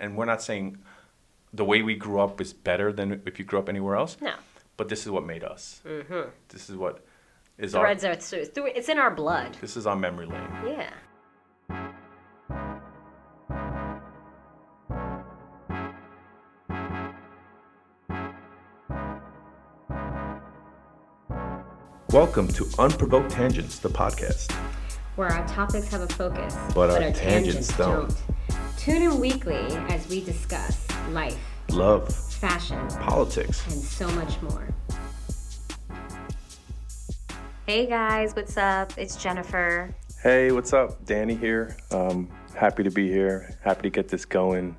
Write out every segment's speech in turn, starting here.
And we're not saying the way we grew up is better than if you grew up anywhere else. No. But this is what made us. Mm-hmm. This is what is Threads are through. It's in our blood. This is our memory lane. Yeah. Welcome to Unprovoked Tangents, the podcast. Where our topics have a focus, but our tangents don't. Tune in weekly as we discuss life, love, fashion, politics, and so much more. Hey guys, what's up? It's Jennifer. Hey, what's up? Danny here. Happy to be here. Happy to get this going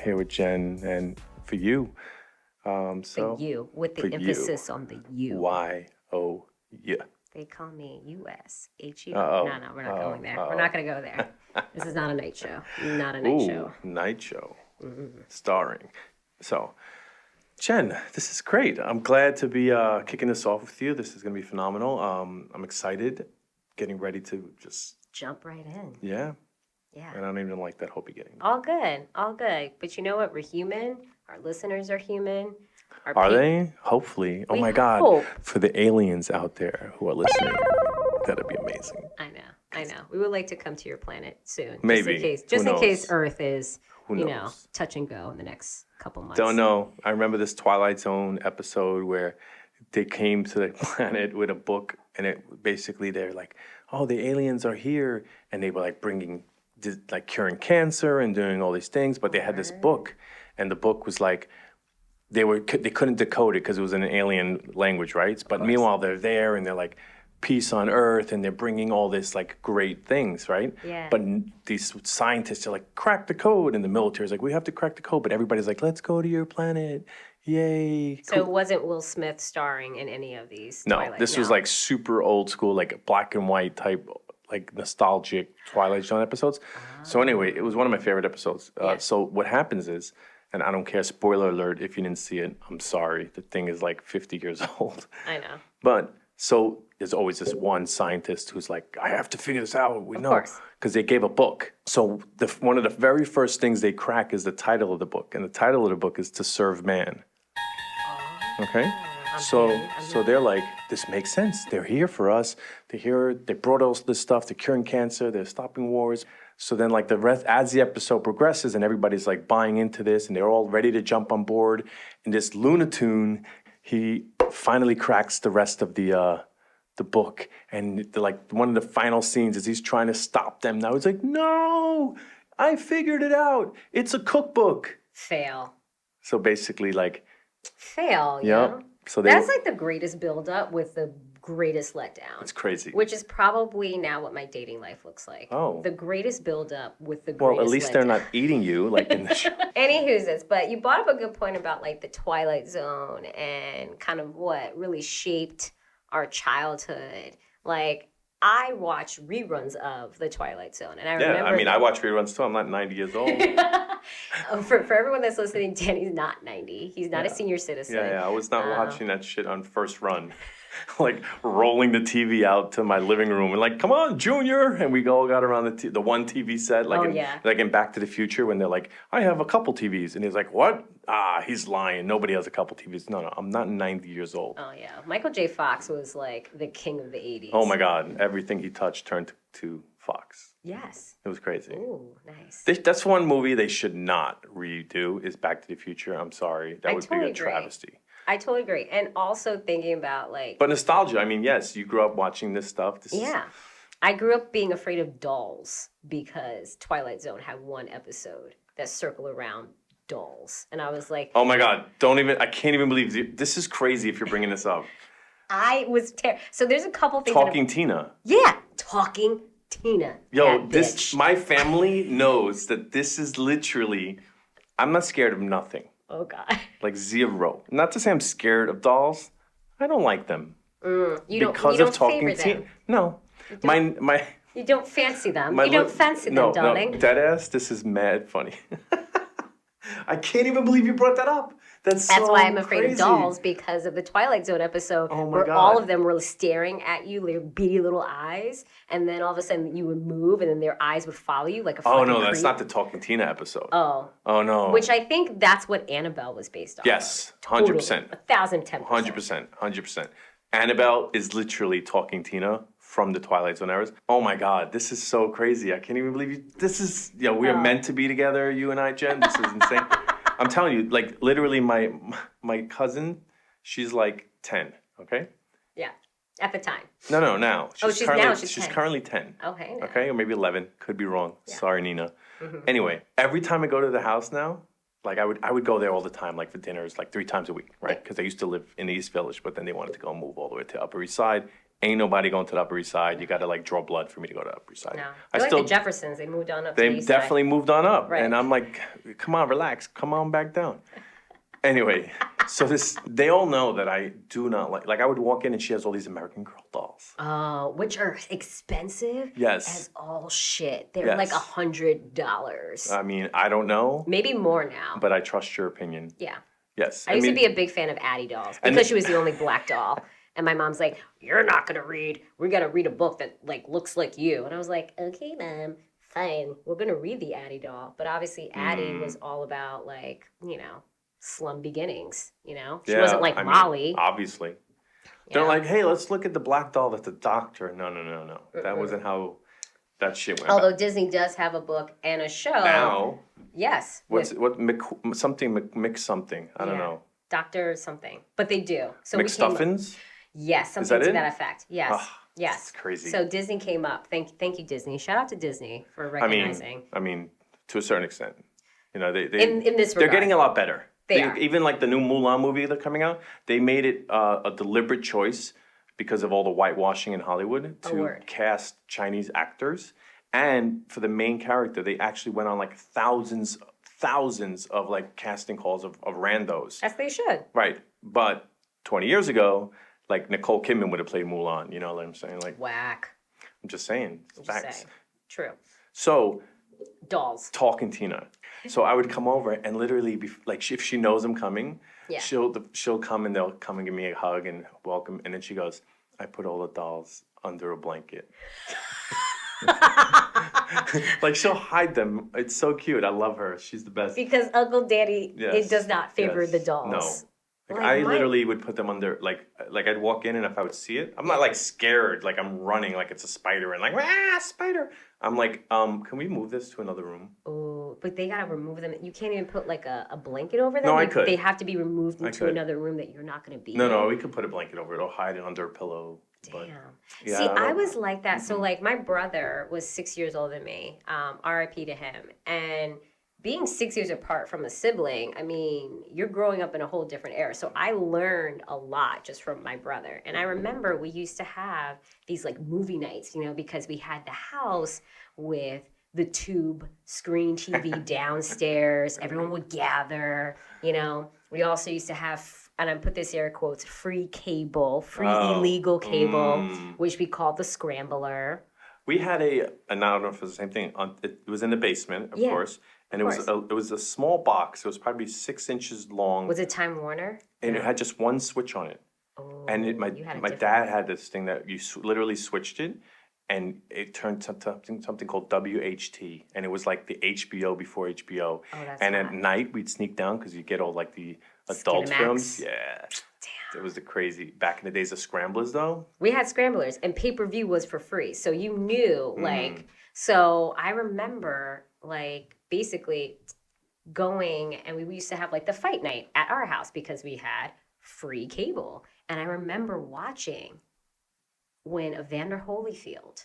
here with Jen and for you. For you, with the emphasis on the you. Y-O, yeah. They call me U.S. H-U. Uh-oh. No, we're not going there. We're not going to go there. This is not a night show. Not a night show. Night show. Mm-hmm. Starring. So, Jen, this is great. I'm glad to be kicking this off with you. This is going to be phenomenal. I'm excited, getting ready to just... jump right in. Yeah. Yeah. And I don't even like that whole beginning. All good. But you know what? We're human. Our listeners are human. Are they? Hopefully. Oh my God. Hope. For the aliens out there who are listening, that'd be amazing. I know. We would like to come to your planet soon. Maybe. Just in case Earth is, touch and go in the next couple months. Don't know. I remember this Twilight Zone episode where they came to the planet with a book, and they're like, oh, the aliens are here. And they were like curing cancer and doing all these things, but they had this book, and the book was like, they couldn't decode it because it was in an alien language, right? But meanwhile, they're there and they're like, peace on Earth, and they're bringing all this like great things, right? Yeah. But these scientists are like, crack the code, and the military's like, we have to crack the code, but everybody's like, let's go to your planet, yay! So it wasn't Will Smith starring in any of these? No, this was like super old school, like black and white type, like nostalgic Twilight Zone episodes. So anyway, it was one of my favorite episodes. So what happens is, and I don't care, spoiler alert, if you didn't see it, I'm sorry. The thing is like 50 years old. I know. But so there's always this one scientist who's like, I have to figure this out. We know. Because they gave a book. So one of the very first things they crack is the title of the book. And the title of the book is To Serve Man. Okay? So they're like, this makes sense. They're here for us. They're here. They brought all this stuff. They're curing cancer. They're stopping wars. So then like the rest, as the episode progresses and everybody's like buying into this and they're all ready to jump on board, and this Lunatoon, he finally cracks the rest of the book. And like one of the final scenes is he's trying to stop them. Now he's like, no, I figured it out. It's a cookbook. Fail. So basically like. Fail, yeah. So that's like the greatest build-up with the greatest letdown. It's crazy. Which is probably now what my dating life looks like. Oh. The greatest build-up with the greatest Well, at least they're not eating you like in the show. Anywho's this, but you brought up a good point about like the Twilight Zone and kind of what really shaped our childhood. Like, I watch reruns of the Twilight Zone, and I remember. I watch reruns too. I'm not 90 years old. For everyone that's listening, Danny's not 90. He's not a senior citizen. Yeah. I was not watching that shit on first run. Like rolling the TV out to my living room and like, come on, Junior, and we all got around the one TV set, like in Back to the Future when they're like, I have a couple TVs, and he's like, what? He's lying. Nobody has a couple TVs. No, I'm not 90 years old. Oh yeah, Michael J. Fox was like the king of the 80s. Oh my God, everything he touched turned to Fox. Yes. It was crazy. Ooh, nice. That's one movie they should not redo is Back to the Future. I'm sorry, that would be a travesty. I totally agree. And also thinking about like... But nostalgia, I mean, yes, you grew up watching this stuff. I grew up being afraid of dolls because Twilight Zone had one episode that circled around dolls. And I was like... Oh my God, I can't even believe this is crazy if you're bringing this up. I was So there's a couple things... Talking Tina. Yeah, Talking Tina. Yo, my family knows that this is literally... I'm not scared of nothing. Oh, God. Like zero. Not to say I'm scared of dolls. I don't like them. You don't favor them. No. You don't fancy them. You don't fancy them, darling. No, deadass, this is mad funny. I can't even believe you brought that up. That's why I'm afraid crazy. of dolls, because of the Twilight Zone episode where God. all of them were staring at you, their beady little eyes, and then all of a sudden you would move and then their eyes would follow you like a fucking no, that's creep. not the Talking Tina episode. Oh no. Which I think that's what Annabelle was based on. Yes, Totally. 100%. 1,010%. 100%. Annabelle is literally Talking Tina from the Twilight Zone eras. Oh my God, this is so crazy. I can't even believe you. This is, we are meant to be together, you and I, Jen. This is insane. I'm telling you, like, literally my cousin, she's like 10, okay? Yeah, at the time. No, now. She's 10. Currently 10. Okay. Okay, or maybe 11. Could be wrong. Yeah. Sorry, Nina. Anyway, every time I go to the house now, like I would go there all the time, like for dinners, like 3 times a week, right? Because I used to live in the East Village, but then they wanted to go and move all the way to Upper East Side. Ain't nobody going to the Upper East Side. You got to like draw blood for me to go to Upper East Side. No, like the Jeffersons. They moved on up. They to the East definitely Side. moved on up, Right. and I'm like, come on, relax, come on back down. Anyway, so they all know that I do not like I would walk in and she has all these American Girl dolls. Oh, which are expensive. Yes. As all shit. They're like $100. I mean, I don't know. Maybe more now. But I trust your opinion. Yeah. Yes. I used to be a big fan of Addie dolls because she was the only black doll. And my mom's like, you're not going to read. We're going to read a book that like looks like you. And I was like, okay, Mom, fine. We're going to read the Addie doll. But obviously Addie was all about like, slum beginnings, She wasn't like Molly. Obviously. They're like, hey, let's look at the black doll that's a doctor. No. That wasn't how that shit went. Although Disney does have a book and a show. Now. Yes. Mix something. I don't know. Doctor something. But they do. So McStuffins? Yes, something to that effect. Yes. Yes. That's crazy. So Disney came up. Thank you, Disney. Shout out to Disney for recognizing. I mean, to a certain extent. They in this regard. They're getting a lot better. They are. Even like the new Mulan movie that's coming out, they made it a deliberate choice because of all the whitewashing in Hollywood to cast Chinese actors. And for the main character, they actually went on like thousands of like casting calls of randos. As they should. Right. But 20 years ago, like Nicole Kidman would have played Mulan. You know what I'm saying? Like whack. I'm just saying. Facts. True. So. Dolls. Talking Tina. So I would come over and literally be like, if she knows I'm coming, she'll come and they'll come and give me a hug and welcome. And then she goes, I put all the dolls under a blanket. Like she'll hide them. It's so cute. I love her. She's the best. Because Uncle Daddy, it does not favor the dolls. No. Like I literally would put them under, like I'd walk in and if I would see it, I'm not like scared, like I'm running like it's a spider and like, spider. I'm like, can we move this to another room? Oh, but they gotta remove them. You can't even put like a blanket over them? No, I could. They have to be removed into another room that you're not gonna be in. No, we could put a blanket over it or hide it under a pillow. Damn. See, I was like that. So like my brother was 6 years older than me, RIP to him. And being 6 years apart from a sibling, I mean, you're growing up in a whole different era. So I learned a lot just from my brother. And I remember we used to have these like movie nights, because we had the house with the tube screen TV downstairs. Everyone would gather, We also used to have, and I put this air quotes, free cable, illegal cable, which we called the scrambler. We had and I don't know if it was the same thing. It was in the basement, of course. And it was a small box. It was probably 6 inches long. Was it Time Warner? And it had just one switch on it. Oh, and my dad had this thing that you literally switched it, and it turned to something called WHT, and it was like the HBO before HBO. Oh, that's and hot. At night we'd sneak down because you get all like the adult films. Yeah. Damn. It was the crazy back in the days of scramblers though. We had scramblers, and pay-per-view was for free, so you knew like. So I remember like basically going, and we used to have like the fight night at our house because we had free cable. And I remember watching when Evander Holyfield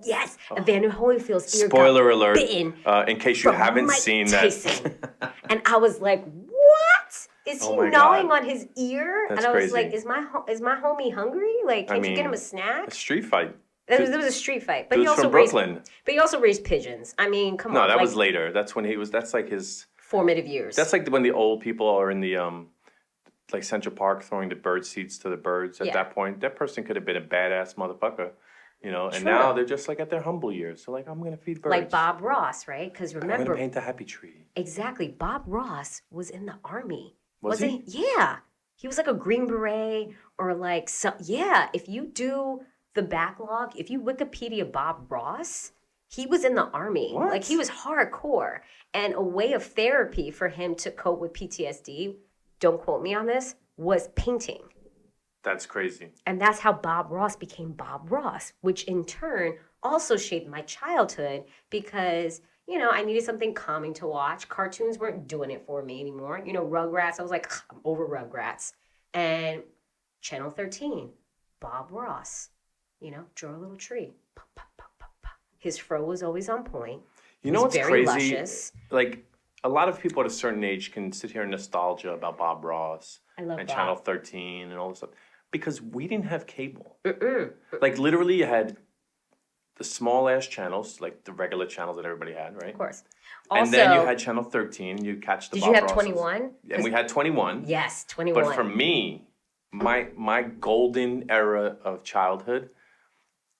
yes, Evander Holyfield's ear spoiler got alert bitten in case you haven't Mike seen Tyson. that. And I was like, what is he gnawing on his ear? That's and I was crazy. like, is my homie hungry? Like, can't you get him a snack? A street fight. There was a street fight, but he he also from raised. Brooklyn. But he also raised pigeons. I mean, come on. No, that was later. That's when he was. That's like his formative years. That's like when the old people are in the like Central Park throwing the bird seeds to the birds. At that point, that person could have been a badass motherfucker. You know, and True. now they're just like at their humble years. So like, I'm gonna feed birds. Like Bob Ross, right? Because I'm remember, gonna paint a happy tree. exactly, Bob Ross was in the army. Was he? Yeah, he was like a Green Beret or like some. Yeah, if you do the backlog, if you Wikipedia Bob Ross, he was in the army. What? Like he was hardcore, and a way of therapy for him to cope with PTSD. Don't quote me on this. Was painting. That's crazy. And that's how Bob Ross became Bob Ross, which in turn also shaped my childhood because, you know, I needed something calming to watch. Cartoons weren't doing it for me anymore. You know, Rugrats, I was like, I'm over Rugrats. And Channel 13, Bob Ross, you know, draw a little tree. Pop, pop, pop, pop, pop. His fro was always on point. You know what's very crazy? luscious. Like, a lot of people at a certain age can sit here and nostalgia about Bob Ross I love and Bob. Channel 13 and all this stuff. Because we didn't have cable. Mm-mm. Like, literally, you had the small-ass channels, like the regular channels that everybody had, right? Of course. And then you had Channel 13. You catch the did Bob you have Rosses. 21? And we had 21. Yes, 21. But for me, my golden era of childhood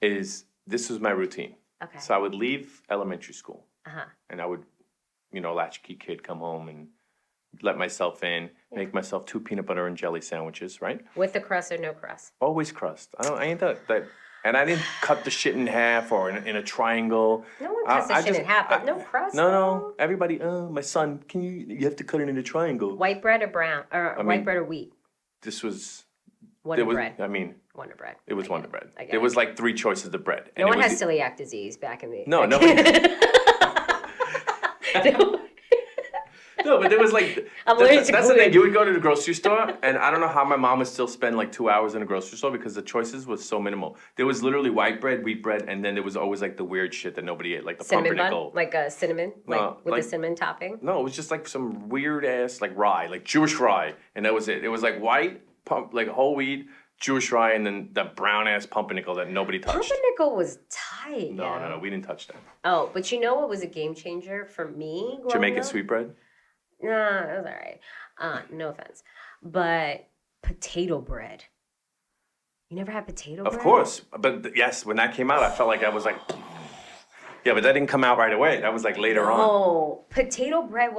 this was my routine. Okay. So I would leave elementary school. Uh-huh. And I would, you know, latchkey kid, come home and let myself in, make myself 2 peanut butter and jelly sandwiches, right? With the crust or no crust? Always crust. I ain't that. And I didn't cut the shit in half or in a triangle. No one cuts the shit in half, but no crust. No. Everybody, my son, you have to cut it in a triangle. White bread or brown, or white bread or wheat? This was, Wonder bread. I mean, Wonder bread. it was Wonder Bread. I get There it. was like 3 choices of bread. No one has celiac disease back in the... No, nobody. No, but there was like, I'm allergic to that's the gluten. thing. You would go to the grocery store, and I don't know how my mom would still spend like 2 hours in a grocery store because the choices was so minimal. There was literally white bread, wheat bread, and then there was always like the weird shit that nobody ate, like the Cinnamon bun? pumpernickel. Like a cinnamon? No, with like- the cinnamon topping? No, it was just like some weird ass like rye, like Jewish rye, and that was it. It was like white, like whole wheat, Jewish rye, and then the brown ass pumpernickel that nobody touched. Pumpernickel was tight. No, we didn't touch that. Oh, but you know what was a game changer for me? growing Jamaican up? sweetbread. No, it was all right. No offense. But potato bread. You never had potato bread? Of course, but yes, when that came out, I felt like I was like, yeah, but that didn't come out right away. That was like later on. Oh, potato bread.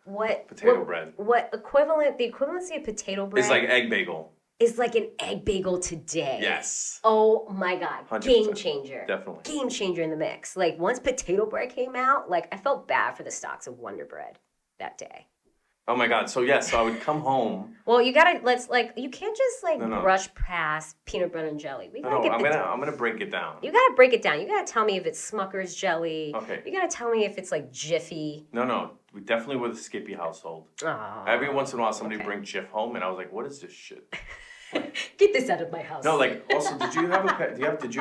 Potato bread. The equivalency of potato bread It's like egg bagel. is like an egg bagel today. Yes. Oh my God. 100%. Game changer. Definitely. Game changer in the mix. Like once potato bread came out, like I felt bad for the stocks of Wonder Bread that day. Oh my God. So yes, so I would come home. Well, you gotta you can't just No. brush past peanut butter and jelly. We gotta No, get I'm gonna break it down. You gotta break it down. You gotta tell me if it's Smucker's jelly. Okay. You gotta tell me if it's like Jiffy. No, we definitely were the Skippy household. Oh, Every once in a while, somebody okay. bring Jif home, and I was like, "What is this shit?" Get this out of my house. No, like also, did you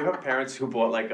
have parents who bought like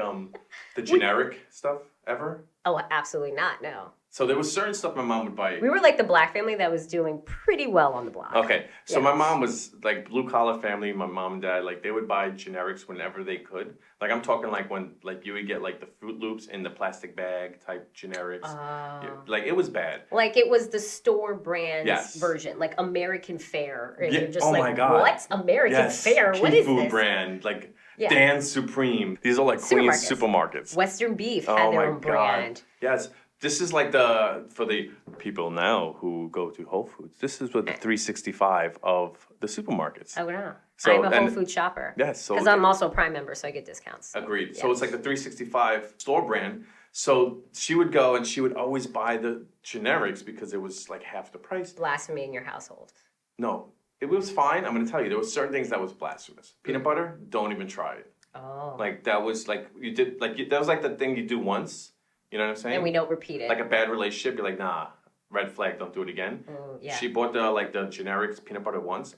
the generic stuff ever? Oh, absolutely not. No. So there was certain stuff my mom would buy. We were like the black family that was doing pretty well on the block. Okay, so Yeah. my mom was like blue collar family. My mom and dad, like they would buy generics whenever they could. Like I'm talking like when like you would get like the Fruit Loops in the plastic bag type generics. Yeah, like it was bad. Like it was the store brand Yes. version, like American Fare. And Yeah, you're just oh like, my God. what? American Yes, Fare? What is Food this? brand like Yeah. Dan Supreme. These are like Queens Supermarkets. supermarkets. Western Beef had Oh their my own brand. God. Yes. This is like for the people now who go to Whole Foods. This is what the 365 of the supermarkets. Oh no. So- I'm a Whole and- Food shopper. Yes. So Because I'm also a Prime member, so I get discounts. agreed. So Yes. it's like the 365 store brand. So she would go and she would always buy the generics because it was like half the price. Blasphemy in your household. No, it was fine. I'm going to tell you, there were certain things that was blasphemous. Peanut butter, don't even try it. Oh. Like that was like you did like that was like the thing you do once. You know what I'm saying? And we don't repeat it. Like a bad relationship, you're like, nah, red flag, don't do it again. Oh, yeah. She bought the generics peanut butter once,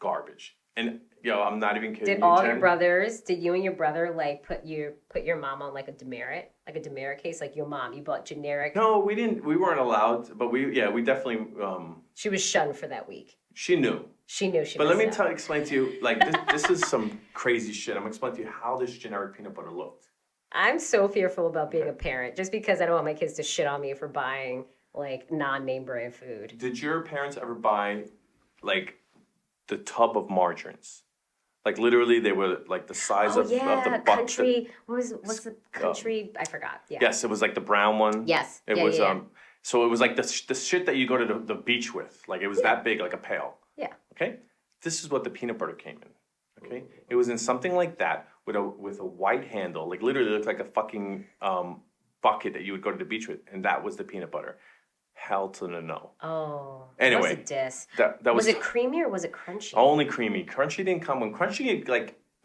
garbage. And I'm not even kidding. Did you, all Jen. your brothers? Did you and your brother like put your mom on like a demerit case? Like your mom, you bought generic. No, we didn't. We weren't allowed, but we definitely. She was shunned for that week. She knew. She knew she. But let me messed up. explain to you, like this is some crazy shit. I'm gonna explain to you how this generic peanut butter looked. I'm so fearful about being a parent, just because I don't want my kids to shit on me for buying like non-name brand food. Did your parents ever buy like the tub of margarines? Like literally, they were like the size of the buck. country. What's the country? I forgot. Yeah. Yes, it was like the brown one. Yes. It was So it was like the shit that you go to the beach with. Like it was that big, like a pail. Yeah. Okay. This is what the peanut butter came in. Okay. It was in something like that with a white handle. Like literally, it looked like a fucking bucket that you would go to the beach with, and that was the peanut butter. Hal Tuna, no. Oh. Anyway, that was a diss. That was it creamy or was it crunchy? Only creamy. Crunchy didn't come when Crunchy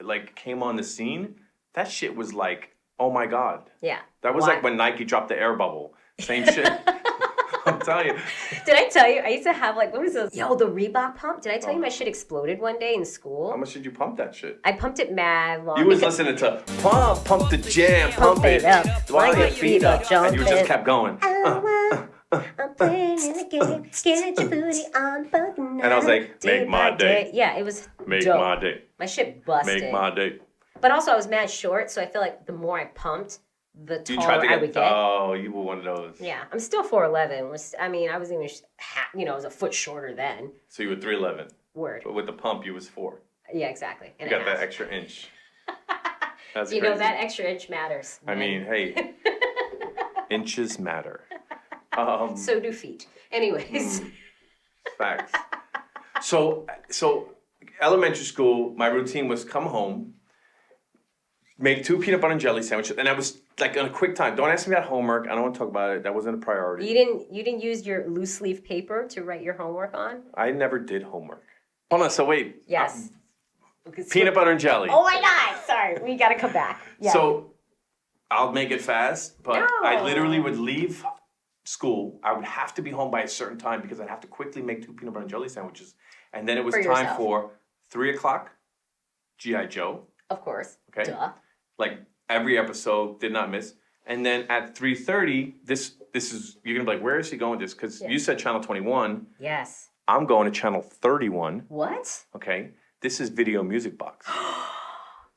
like came on the scene. That shit was like, oh my god. Yeah. That was like when Nike dropped the air bubble. Same shit. I'm telling you. Did I tell you? I used to have like, what was those? Yo, the Reebok pump. Did I tell you my shit exploded one day in school? How much did you pump that shit? I pumped it mad long. You was listening to pump the jam, pump it up while your feet up, and you just kept going. I'm playing in the game, get your booty on, but and I was like, make my day. Yeah, it was Make dope. my day. My shit busted. Make my day. But also, I was mad short, so I feel like the more I pumped, the taller You tried to I would get. Oh, you were one of those. Yeah, I'm still 4'11". I mean, I was even, I was a foot shorter then. So you were 3'11". Word. But with the pump, you was 4. Yeah, exactly. You got that extra inch. That's you crazy. know, that extra inch matters. I mean, hey, inches matter. So do feet. Anyways. Facts. So elementary school, my routine was come home, make 2 peanut butter and jelly sandwiches, and I was like on a quick time. Don't ask me about homework. I don't want to talk about it. That wasn't a priority. You didn't use your loose leaf paper to write your homework on? I never did homework. Hold on. So wait. Yes. Peanut butter and jelly. Oh my God! Sorry, we got to come back. Yeah. So I'll make it fast, but No. I literally would leave school. I would have to be home by a certain time because I'd have to quickly make 2 peanut butter and jelly sandwiches, and then it was For time yourself. for 3:00. G.I. Joe. Of course. Okay. Duh. Like every episode, did not miss. And then at 3:30, this is you're gonna be like, where is he going with this? Because you said channel 21. Yes. I'm going to channel 31. What? Okay. This is Video Music Box.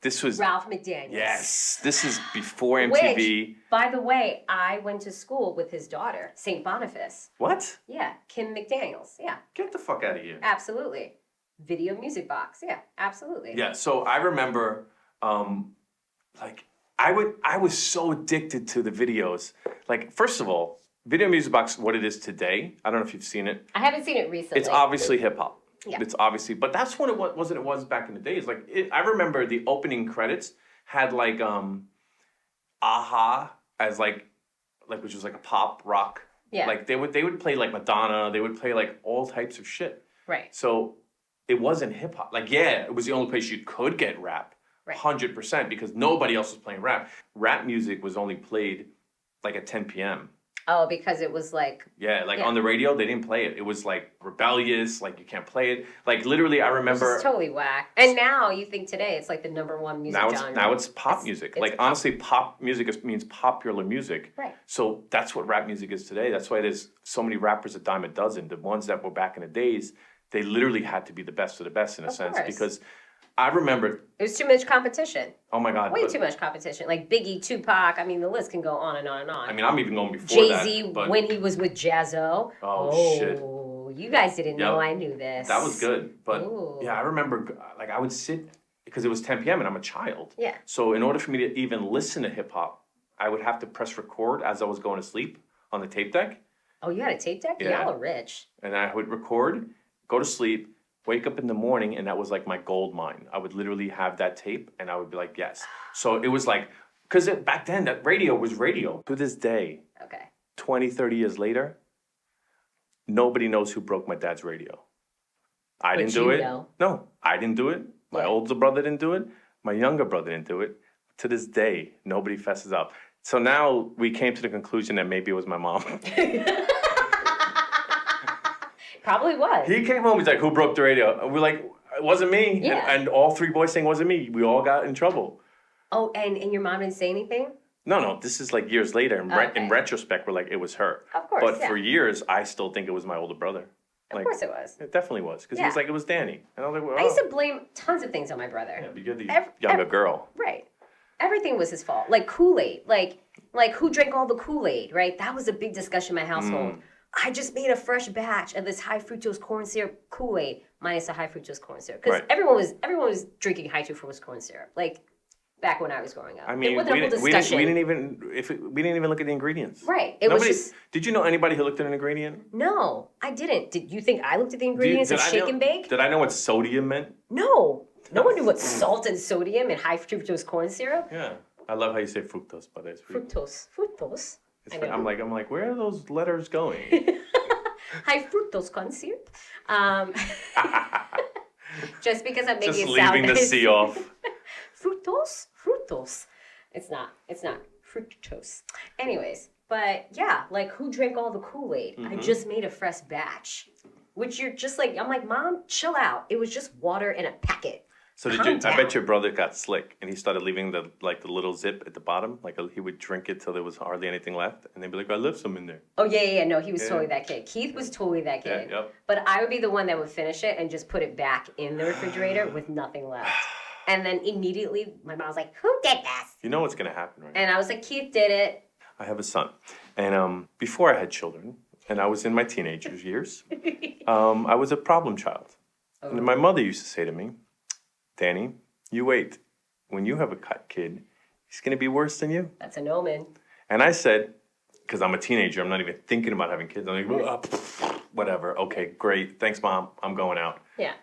This was Ralph McDaniels. Yes. This is before MTV. Which, by the way, I went to school with his daughter, St. Boniface. What? Yeah, Kim McDaniels. Yeah, Get the fuck out of here. absolutely. Video Music Box. Yeah, absolutely. Yeah. So I remember, I was so addicted to the videos. Like, first of all, Video Music Box, what it is today. I don't know if you've seen it. I haven't seen it recently. It's obviously hip hop. Yeah. It's obviously, but that's what it was back in the days. Like, I remember the opening credits had like Aha as like which was like a pop rock. Yeah. Like they would play like Madonna. They would play like all types of shit. Right. So it wasn't hip hop. Like, yeah, it was the only place you could get rap. Right. 100% because nobody else was playing rap. Rap music was only played like at 10 p.m. Oh, because it was like... Yeah, on the radio, they didn't play it. It was like rebellious, like you can't play it. Like literally, I remember... It's totally whack. And now you think today it's like the #1 music genre. Now it's pop music. It's like pop. honestly, pop music means popular music. Right. So that's what rap music is today. That's why there's so many rappers a dime a dozen. The ones that were back in the days, they literally had to be the best of the best in a sense. Course. Because I remember... It was too much competition. Oh my God. Way too much competition. Like Biggie, Tupac, I mean, the list can go on and on and on. I mean, I'm even going before that. Jay-Z, but when he was with Jazzo. Oh, shit. You guys didn't know I knew this. That was good. But Ooh. yeah, I remember like I would sit because it was 10 p.m. and I'm a child. Yeah. So in order for me to even listen to hip hop, I would have to press record as I was going to sleep on the tape deck. Oh, you had a tape deck? Yeah. Y'all are rich. And I would record, go to sleep, wake up in the morning, and that was like my gold mine. I would literally have that tape and I would be like, yes. So it was like, because back then that radio was radio. To this day, Okay. 20, 30 years later, nobody knows who broke my dad's radio. I didn't do you it. know. No, I didn't do it. My Yeah. older brother didn't do it. My younger brother didn't do it. To this day, nobody fesses up. So now we came to the conclusion that maybe it was my mom. Probably was. He came home, he's like, who broke the radio? And we're like, it wasn't me. Yeah. And all 3 boys saying it wasn't me. We all got in trouble. Oh, and your mom didn't say anything? No, this is like years later. In Okay. retrospect, we're like, it was her. Of course, But yeah. for years, I still think it was my older brother. Of course it was. It definitely was. Because he Yeah. was like, it was Danny. And I was like, well, I used to blame tons of things on my brother. yeah, but you're the Ev- younger ev- girl. Right. Everything was his fault. Like Kool-Aid. Like who drank all the Kool-Aid, right? That was a big discussion in my household. I just made a fresh batch of this high fructose corn syrup Kool-Aid minus the high fructose corn syrup. Because everyone was drinking high fructose corn syrup. Like, back when I was growing up. I mean, we didn't even look at the ingredients. Right. Did you know anybody who looked at an ingredient? No, I didn't. Did you think I looked at the ingredients of shake and bake? Did I know what sodium meant? No. No one knew what salt and sodium and high fructose corn syrup. Yeah. I love how you say fructose, but it's Fructose. I'm like, where are those letters going? High fructose corn syrup. Just because I'm making just it sound leaving the C off. Fructose. It's not fructose. Anyways, but yeah, like who drank all the Kool-Aid? I just made a fresh batch. Which you're just like, I'm like, Mom, chill out. It was just water in a packet. So I bet your brother got slick and he started leaving the little zip at the bottom. Like he would drink it till there was hardly anything left. And they'd be like, I left some in there. Oh, yeah. No, he was totally that kid. Keith was totally that kid. Yeah, yep. But I would be the one that would finish it and just put it back in the refrigerator with nothing left. And then immediately my mom was like, who did this? You know what's going to happen, right? And I was like, Keith did it. I have a son. And before I had children, and I was in my teenager years, I was a problem child. Oh. And my mother used to say to me, Danny, you wait. When you have a kid, he's going to be worse than you. That's an omen. And I said, because I'm a teenager, I'm not even thinking about having kids. I'm like, whatever. Okay, great. Thanks, Mom. I'm going out. Yeah.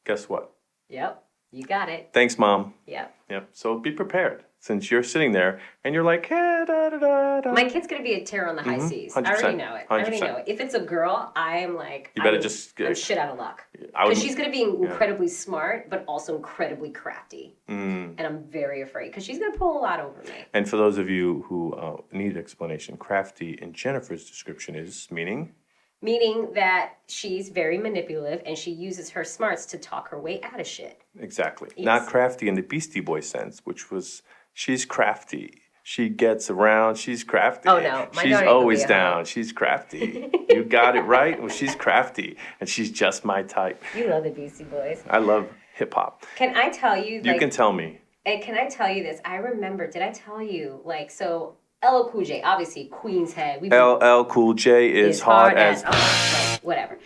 Guess what? Yep. You got it. Thanks, Mom. Yep. So be prepared. Since you're sitting there and you're like, hey, da, da, da, da. My kid's going to be a terror on the high seas. 100%. I already know it. 100%. I already know it. If it's a girl, I am like... You better I'm shit out of luck. Because she's going to be incredibly smart, but also incredibly crafty. And I'm very afraid because she's going to pull a lot over me. And for those of you who need explanation, crafty in Jennifer's description is meaning? Meaning that she's very manipulative and she uses her smarts to talk her way out of shit. Exactly. Yes. Not crafty in the Beastie Boy sense, which was she's crafty. She gets around. She's crafty. Oh, no. She's always down. She's crafty. You got it right? Well, she's crafty. And she's just my type. You love the Beastie Boys. I love hip-hop. Can I tell you? You can tell me. And can I tell you this? I remember, did I tell you? Like, so... LL Cool J, obviously Queen's head. LL Cool J is hard as like, whatever.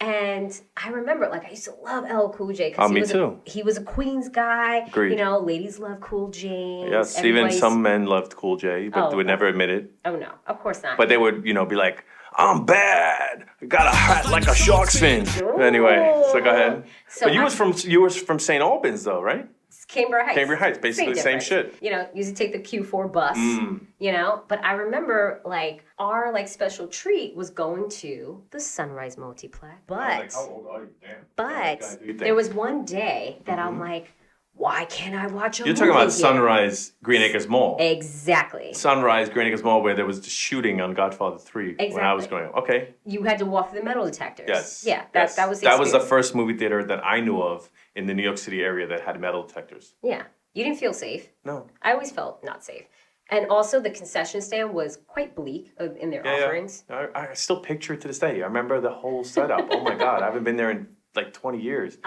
And I remember, like, I used to love LL Cool J. Me too. He was a Queens guy. Agreed. You know, ladies love Cool James. Yes, even some men loved Cool J, but they would never admit it. Oh, no, of course not. But they would, be like, I'm bad. I got a hat like a shark's fin. Anyway, so go ahead. So but you were from St. Albans, though, right? Cambridge Heights, basically the same shit. You know, used to take the Q4 bus, you know. But I remember, like, our, like, special treat was going to the Sunrise Multiplex. But, like, how old are you? Damn. But there was one day that I'm like, why can't I watch a movie? You're talking about Sunrise Green Acres Mall. Exactly. Sunrise Green Acres Mall, where there was the shooting on Godfather 3 when I was growing up. Okay. You had to walk through the metal detectors. Yes. Yeah, that was the That was the first movie theater that I knew of in the New York City area that had metal detectors. Yeah. You didn't feel safe. No. I always felt not safe. And also the concession stand was quite bleak in their offerings. Yeah. I still picture it to this day. I remember the whole setup. Oh my God, I haven't been there in like 20 years.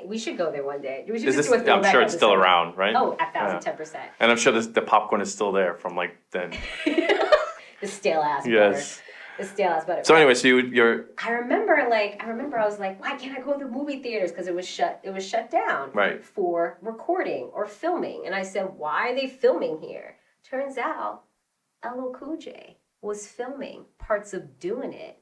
We should go there one day. We should I'm sure it's still around, right? Oh, 1,010%. And I'm sure the popcorn is still there from like then. The stale ass butter. Yes. The stale ass butter. So anyway, so you're. I remember I was like, why can't I go to the movie theaters? Because it was shut down. Right. For recording or filming. And I said, why are they filming here? Turns out, LL Cool J was filming parts of Doin It.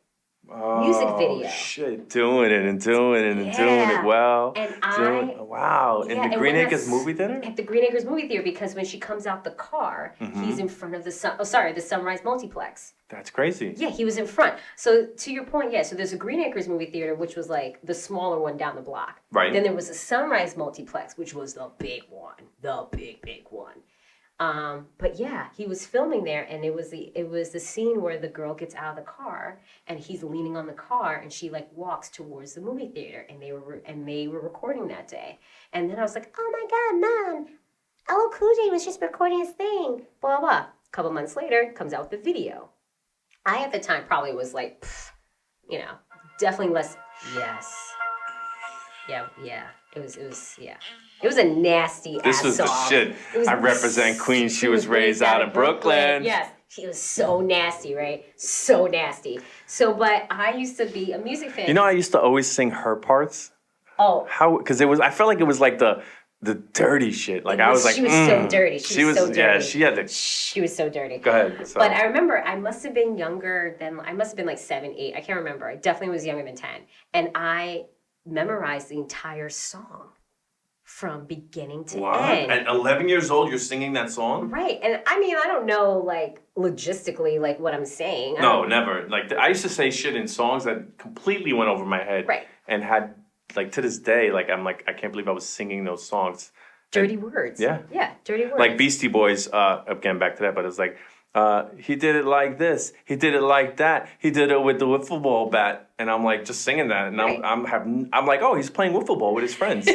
Music video. Shit, doing it well. And wow. In the Green Acres movie theater? At the Green Acres movie theater, because when she comes out the car, he's in front of the Sunrise Multiplex. That's crazy. Yeah, he was in front. So to your point, so there's a Green Acres movie theater, which was like the smaller one down the block. Right. Then there was a Sunrise Multiplex, which was the big one, the big one. But yeah, he was filming there, and it was the scene where the girl gets out of the car, and he's leaning on the car, and she like walks towards the movie theater, and they were recording that day. And then I was like, oh my God, Mom, LL Cool J was just recording his thing, blah blah. A couple months later, comes out with the video. I at the time probably was like, definitely less. Yes. Yeah. It was a nasty ass song. This was the shit. I represent Queens. She was raised out of Brooklyn. Yes. He was so nasty, right? So nasty. So, but I used to be a music fan. You know, I used to always sing her parts. Oh. How? Because I felt like it was like the dirty shit. Like I was like, she was so dirty. She was so dirty. Yeah, she had the. She was so dirty. Go ahead. So. But I remember I must have been younger than, I must have been like 7, 8. I can't remember. I definitely was younger than 10. And I memorized the entire song from beginning to end. At 11 years old, you're singing that song? Right. And I mean, I don't know, like, logistically, like, what I'm saying. No, never. Like, I used to say shit in songs that completely went over my head. Right. And had, like, to this day, like, I'm like, I can't believe I was singing those songs. Dirty words. Yeah. Yeah, dirty words. Like Beastie Boys, again, back to that, but it's like, he did it like this. He did it like that. He did it with the wiffle ball bat. And I'm like, just singing that. And right. I'm like, oh, he's playing wiffle ball with his friends.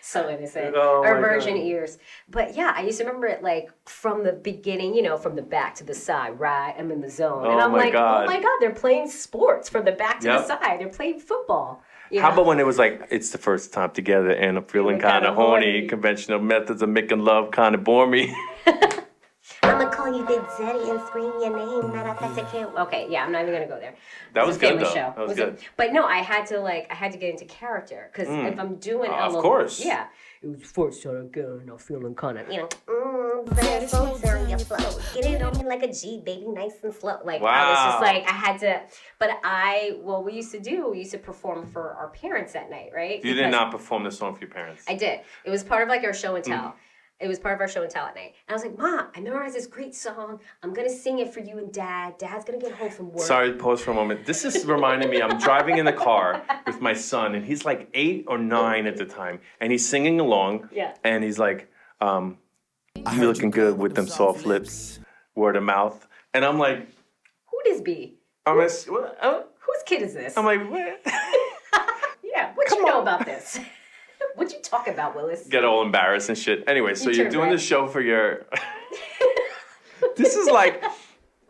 So innocent. Oh, Our virgin ears. But yeah, I used to remember it like from the beginning, you know, from the back to the side, right? I'm in the zone. And I'm like, oh my God, they're playing sports from the back to the side. They're playing football. How about when it was like, it's the first time together and I'm feeling kind of horny. Conventional methods of making love kind of bore me. I'ma call you Big Zeddy and scream your name. Matter of fact, I can't. Okay, yeah, I'm not even gonna go there. That was good though. Show. That was good. But no, I had to get into character because if I'm doing of course, yeah. It was first time again, I'm feeling kind of, you know, very slow down your flow. Get it on me like a G, baby, nice and slow. Like, I was just like, I had to, but we used to perform for our parents at night, right? You did not perform the song for your parents. I did. It was part of like our show and tell. It was part of our show and tell at night. And I was like, Mom, I memorized this great song. I'm going to sing it for you and Dad. Dad's going to get home from work. Sorry, pause for a moment. This is reminding me, I'm driving in the car with my son, and he's like 8 or 9 at the time, and he's singing along, and he's like, you looking good with them soft lips, word of mouth. And I'm like, who this be? Whose kid is this? I'm like, what? Yeah, what you know about this? What you talk about, Willis? Get all embarrassed and shit. Anyway, so you're doing the show for your... This is like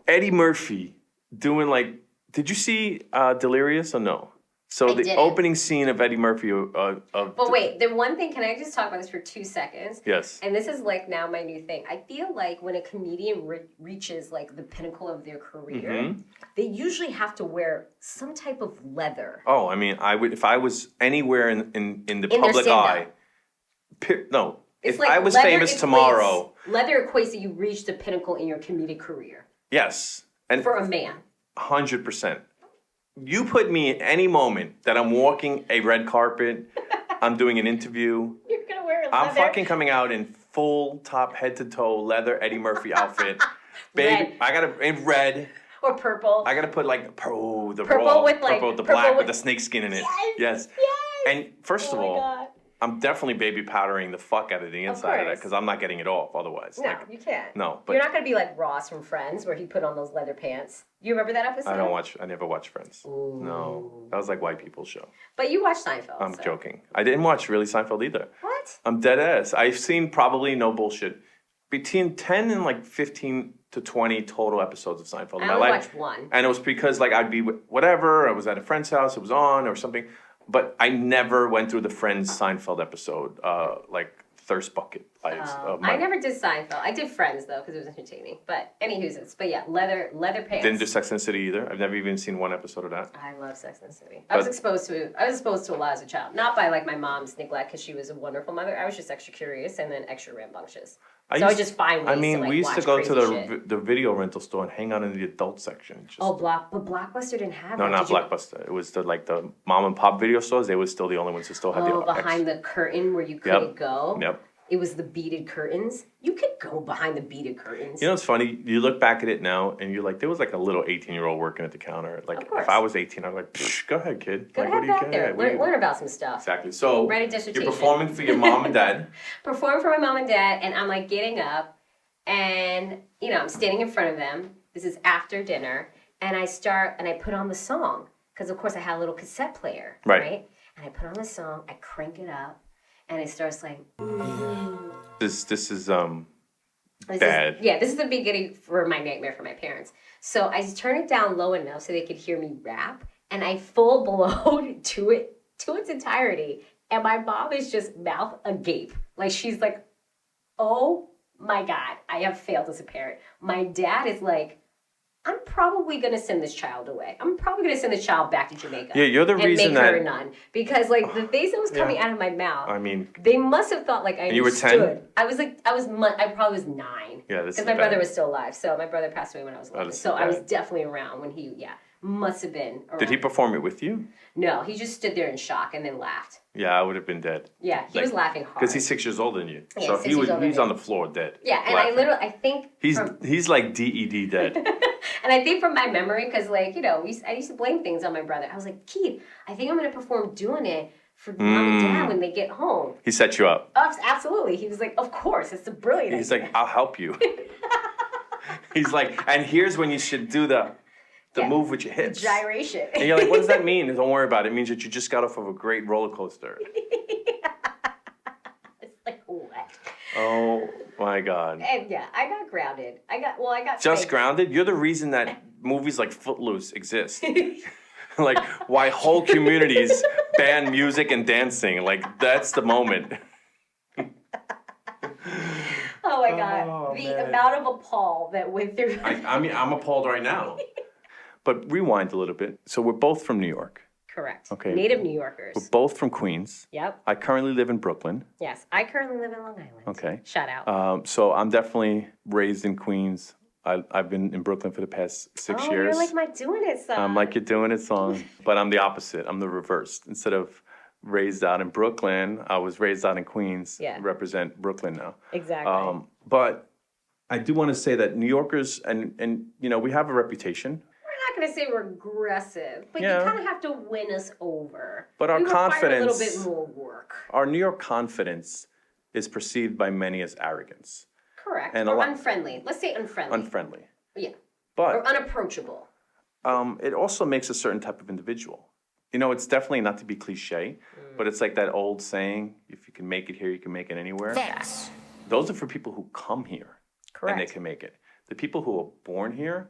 Eddie Murphy doing like... Did you see Delirious or no? So the opening scene of Eddie Murphy But wait, the one thing, can I just talk about this for 2 seconds? Yes. And this is like now my new thing. I feel like when a comedian reaches like the pinnacle of their career, they usually have to wear some type of leather. Oh, I mean, I would if I was anywhere in the public eye. No, it's if like I was famous tomorrow, leather equates that you reached the pinnacle in your comedic career. Yes, and for a man, 100%. You put me in any moment that I'm walking a red carpet, I'm doing an interview. You're gonna wear leather. I'm fucking coming out in full top, head to toe, leather Eddie Murphy outfit. Baby, red. I gotta in red. Or purple. I gotta put like the purple with the black with with the snake skin in it. Yes. And first of all, God. I'm definitely baby powdering the fuck out of the inside of that because I'm not getting it off otherwise. No, you can't. No, but you're not gonna be like Ross from Friends where he put on those leather pants. You remember that episode? I never watched Friends. Ooh. No, that was like white people's show. But you watched Seinfeld. I'm joking. I didn't watch really Seinfeld either. What? I'm dead ass. I've seen probably no bullshit between 10 and like 15 to 20 total episodes of Seinfeld in my life. I watched one. And it was because like I'd be whatever. I was at a friend's house. It was on or something. But I never went through the Friends Seinfeld episode, like Thirst Bucket. I never did Seinfeld. I did Friends though because it was entertaining. But anywho's, but yeah, leather pants. Didn't do Sex and the City either. I've never even seen one episode of that. I love Sex and the City. I was exposed to a lot as a child, not by like my mom's neglect because she was a wonderful mother. I was just extra curious and then extra rambunctious. I just find ways to like we used watch to go to shit. the video rental store and hang out in the adult section. But Blockbuster didn't have No, that. not Blockbuster. It was the mom and pop video stores. They were still the only ones who still had the behind the curtain where you couldn't go. Yep. It was the beaded curtains. You could go behind the beaded curtains. You know what's funny? You look back at it now and you're like, there was like a little 18-year-old working at the counter. Like if I was 18, I'm like, go ahead, kid. Go ahead back there. Learn about some stuff. Exactly. So write a dissertation. You're performing for your mom and dad. Performing for my mom and dad, and I'm like getting up and, you know, I'm standing in front of them. This is after dinner. And I put on the song. Because, of course, I had a little cassette player. Right? And I put on the song. I crank it up. And it starts like... This is bad. This is the beginning for my nightmare for my parents. So I just turn it down low enough so they could hear me rap. And I full blown to its entirety. And my mom is just mouth agape. Like, she's like, oh my God, I have failed as a parent. My dad is like, I'm probably going to send this child away. I'm probably going to send this child back to Jamaica. Yeah, you're the reason and make her a nun. Because, like, the things that was coming out of my mouth, I mean, they must have thought, like, I understood. You were 10? I probably was 9. Yeah, this is because my brother was still alive. So my brother passed away when I was 11. So I was definitely around when he, must have been around. Did he perform it with you? No, he just stood there in shock and then laughed. Yeah, I would have been dead. Yeah, he was laughing hard. Because he's 6 years older than you. Yeah, so he's on the floor dead. Yeah, and laughing. I think... He's like DED dead. And I think from my memory, because, like, I used to blame things on my brother. I was like, Keith, I think I'm going to perform Doing It for Mom and Dad when they get home. He set you up. Absolutely. He was like, of course, it's a brilliant He's idea. like, I'll help you. He's like, and here's when you should do the move with your hips. The gyration. And you're like, what does that mean? Don't worry about it. It means that you just got off of a great roller coaster. It's like, what? Oh, my God. And yeah, I got grounded. I got Just spanked. grounded? You're the reason that movies like Footloose exist. Like, why whole communities ban music and dancing. Like, that's the moment. Oh my God. Oh, The man. amount of appall that went through. I mean, I'm appalled right now. But rewind a little bit. So we're both from New York. Correct. Okay. Native New Yorkers. We're both from Queens. Yep. I currently live in Brooklyn. Yes. I currently live in Long Island. Okay. Shout out. So I'm definitely raised in Queens. I've been in Brooklyn for the past 6 years. You're like my Doing It song. I'm like you're doing it song, but I'm the opposite. I'm the reverse. Instead of raised out in Brooklyn, I was raised out in Queens. Yeah. Represent Brooklyn now. Exactly. But I do want to say that New Yorkers and we have a reputation. We're not going to say we're aggressive, but Yeah. you kind of have to win us over. But our we require confidence- a little bit more work. Our New York confidence is perceived by many as arrogance. Correct. And a or lot- unfriendly. Let's say unfriendly. Unfriendly. Yeah. But Or unapproachable. it also makes a certain type of individual. It's definitely not to be cliche, but it's like that old saying, if you can make it here, you can make it anywhere. Facts. Those are for people who come here. Correct. And they can make it. The people who are born here,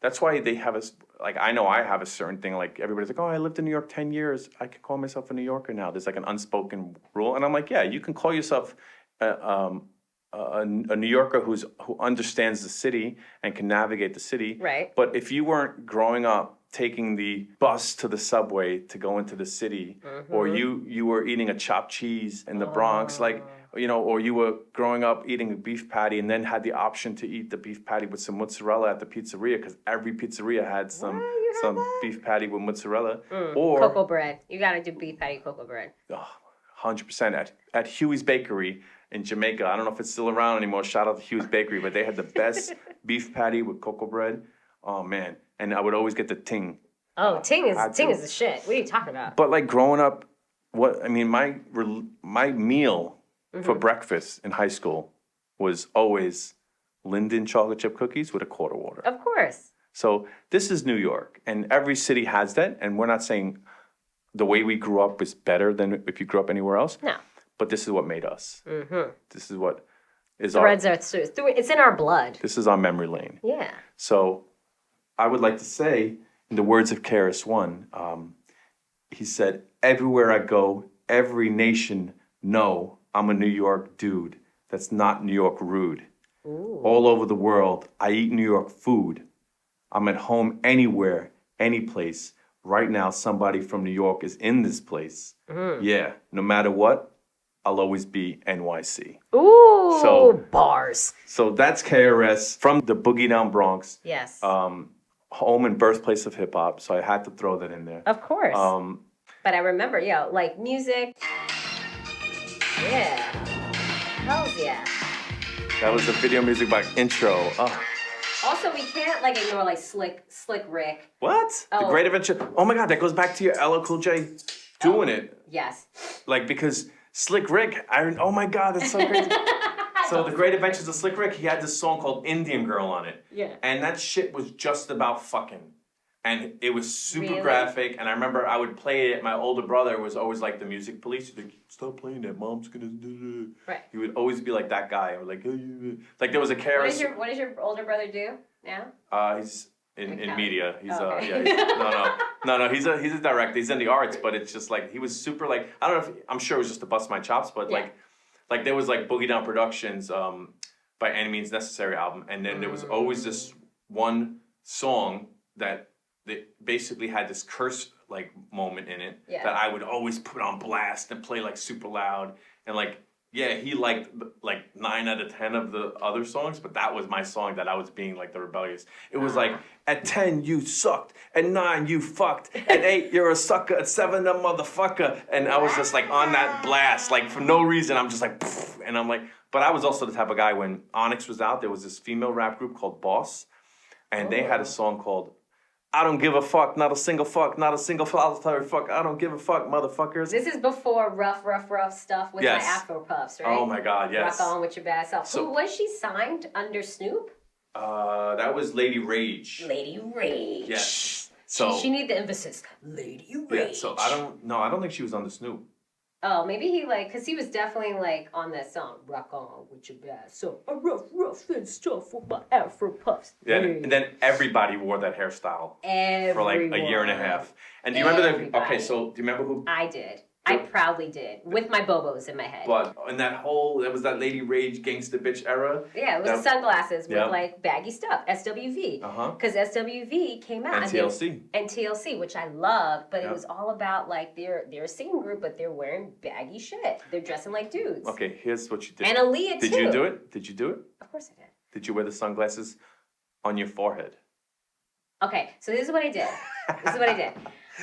that's why they have I know I have a certain thing, like everybody's like, oh, I lived in New York 10 years. I can call myself a New Yorker now. There's like an unspoken rule. And I'm like, yeah, you can call yourself a New Yorker who understands the city and can navigate the city. Right. But if you weren't growing up taking the bus to the subway to go into the city, or you were eating a chopped cheese in the Bronx, or you were growing up eating a beef patty and then had the option to eat the beef patty with some mozzarella at the pizzeria because every pizzeria had some beef patty with mozzarella. Or Cocoa bread. You got to do beef patty cocoa bread. 100% at Huey's Bakery in Jamaica. I don't know if it's still around anymore. Shout out to Huey's Bakery, but they had the best beef patty with cocoa bread. Oh man. And I would always get the ting. Oh, ting is the shit. What are you talking about? But like growing up, my meal for breakfast in high school was always Linden chocolate chip cookies with a quarter water. Of course. So this is New York, and every city has that. And we're not saying the way we grew up is better than if you grew up anywhere else. No. But this is what made us. This is what is Threads are through. It's in our blood. This is our memory lane. Yeah. So I would like to say, in the words of KRS-One, he said, everywhere I go, every nation know I'm a New York dude. That's not New York rude. Ooh. All over the world, I eat New York food. I'm at home anywhere, any place. Right now, somebody from New York is in this place. Yeah, no matter what, I'll always be NYC. Ooh, So- bars. So that's KRS from the Boogie Down Bronx. Yes. Home and birthplace of hip hop, so I had to throw that in there. Of course. Um, But I remember, like music. Yeah. Hells yeah. that was the video music by Intro. Oh. Also, we can't like ignore like Slick Rick. What? The Oh. Great Adventure. Oh my God, that goes back to your LL Cool J doing it. Yes. Like, because Slick Rick, oh my God, that's so crazy. So The Great Adventures of Slick Rick, he had this song called Indian Girl on it. Yeah. And that shit was just about fucking. And it was super Really? graphic. And I remember I would play it. My older brother was always like the music police. He'd be like, stop playing that. Mom's gonna do it. Right. He would always be like that guy. I was like, like there was a KRS. What does your older brother do now? He's in Accounting. media. He's Oh, okay. no. He's a director. He's in the arts, but it's just like he was super like I don't know if I'm sure it was just to bust my chops, but Yeah. like there was like Boogie Down Productions. By Any Means Necessary album, and then there was always this one song that basically had this curse like moment in it that I would always put on blast and play like super loud, and like he liked like 9 out of 10 of the other songs, but that was my song that I was being like the rebellious. It was like, at 10 you sucked, at 9 you fucked, at 8 you're a sucker, at 7 a motherfucker, and I was just like on that blast, like for no reason. I'm just like, poof, and I'm like, but I was also the type of guy when Onyx was out, there was this female rap group called Boss, and they had a song called I don't give a fuck, not a single fuck, not a single solitary fuck. I don't give a fuck, motherfuckers. This is before rough stuff with my Afro Puffs, right? Oh my God, yes. Rock on with your bad self. So, who was she signed under Snoop? That was Lady Rage. Lady Rage. Yes. So she need the emphasis. Lady Rage. Yeah. So I don't think she was on the Snoop. Oh, maybe he because he was definitely like on that song, Rock On With Your Bad So a rough and stuff with my Afro Puffs. Yeah, and then everybody wore that hairstyle for like a year and a half. And do you remember that? Okay, so do you remember who? I did. I proudly did, with my bobos in my head. But in that was that Lady Rage gangsta bitch era. Yeah, it was the sunglasses with like baggy stuff, SWV. Because SWV came out. And TLC. And TLC, which I loved, but it was all about like they're a singing group, but they're wearing baggy shit. They're dressing like dudes. Okay, here's what you did. And Aaliyah too. Did you do it? Did you do it? Of course I did. Did you wear the sunglasses on your forehead? Okay, so this is what I did.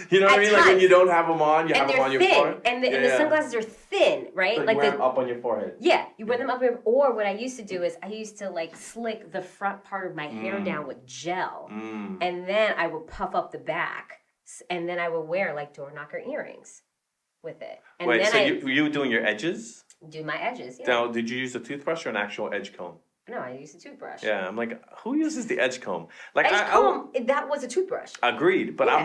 You know what I mean? Like when you don't have them on, you have them on your forehead. And the sunglasses are thin, right? So like you wear them up on your forehead. Yeah, you wear them up. Or what I used to do is I used to like slick the front part of my hair down with gel. And then I would puff up the back. And then I would wear like door knocker earrings with it. And wait, then so you were doing your edges? Do my edges, yeah. Now, did you use a toothbrush or an actual edge comb? No, I used a toothbrush. Yeah, I'm like, who uses the edge comb? Like comb, that was a toothbrush. Agreed, but I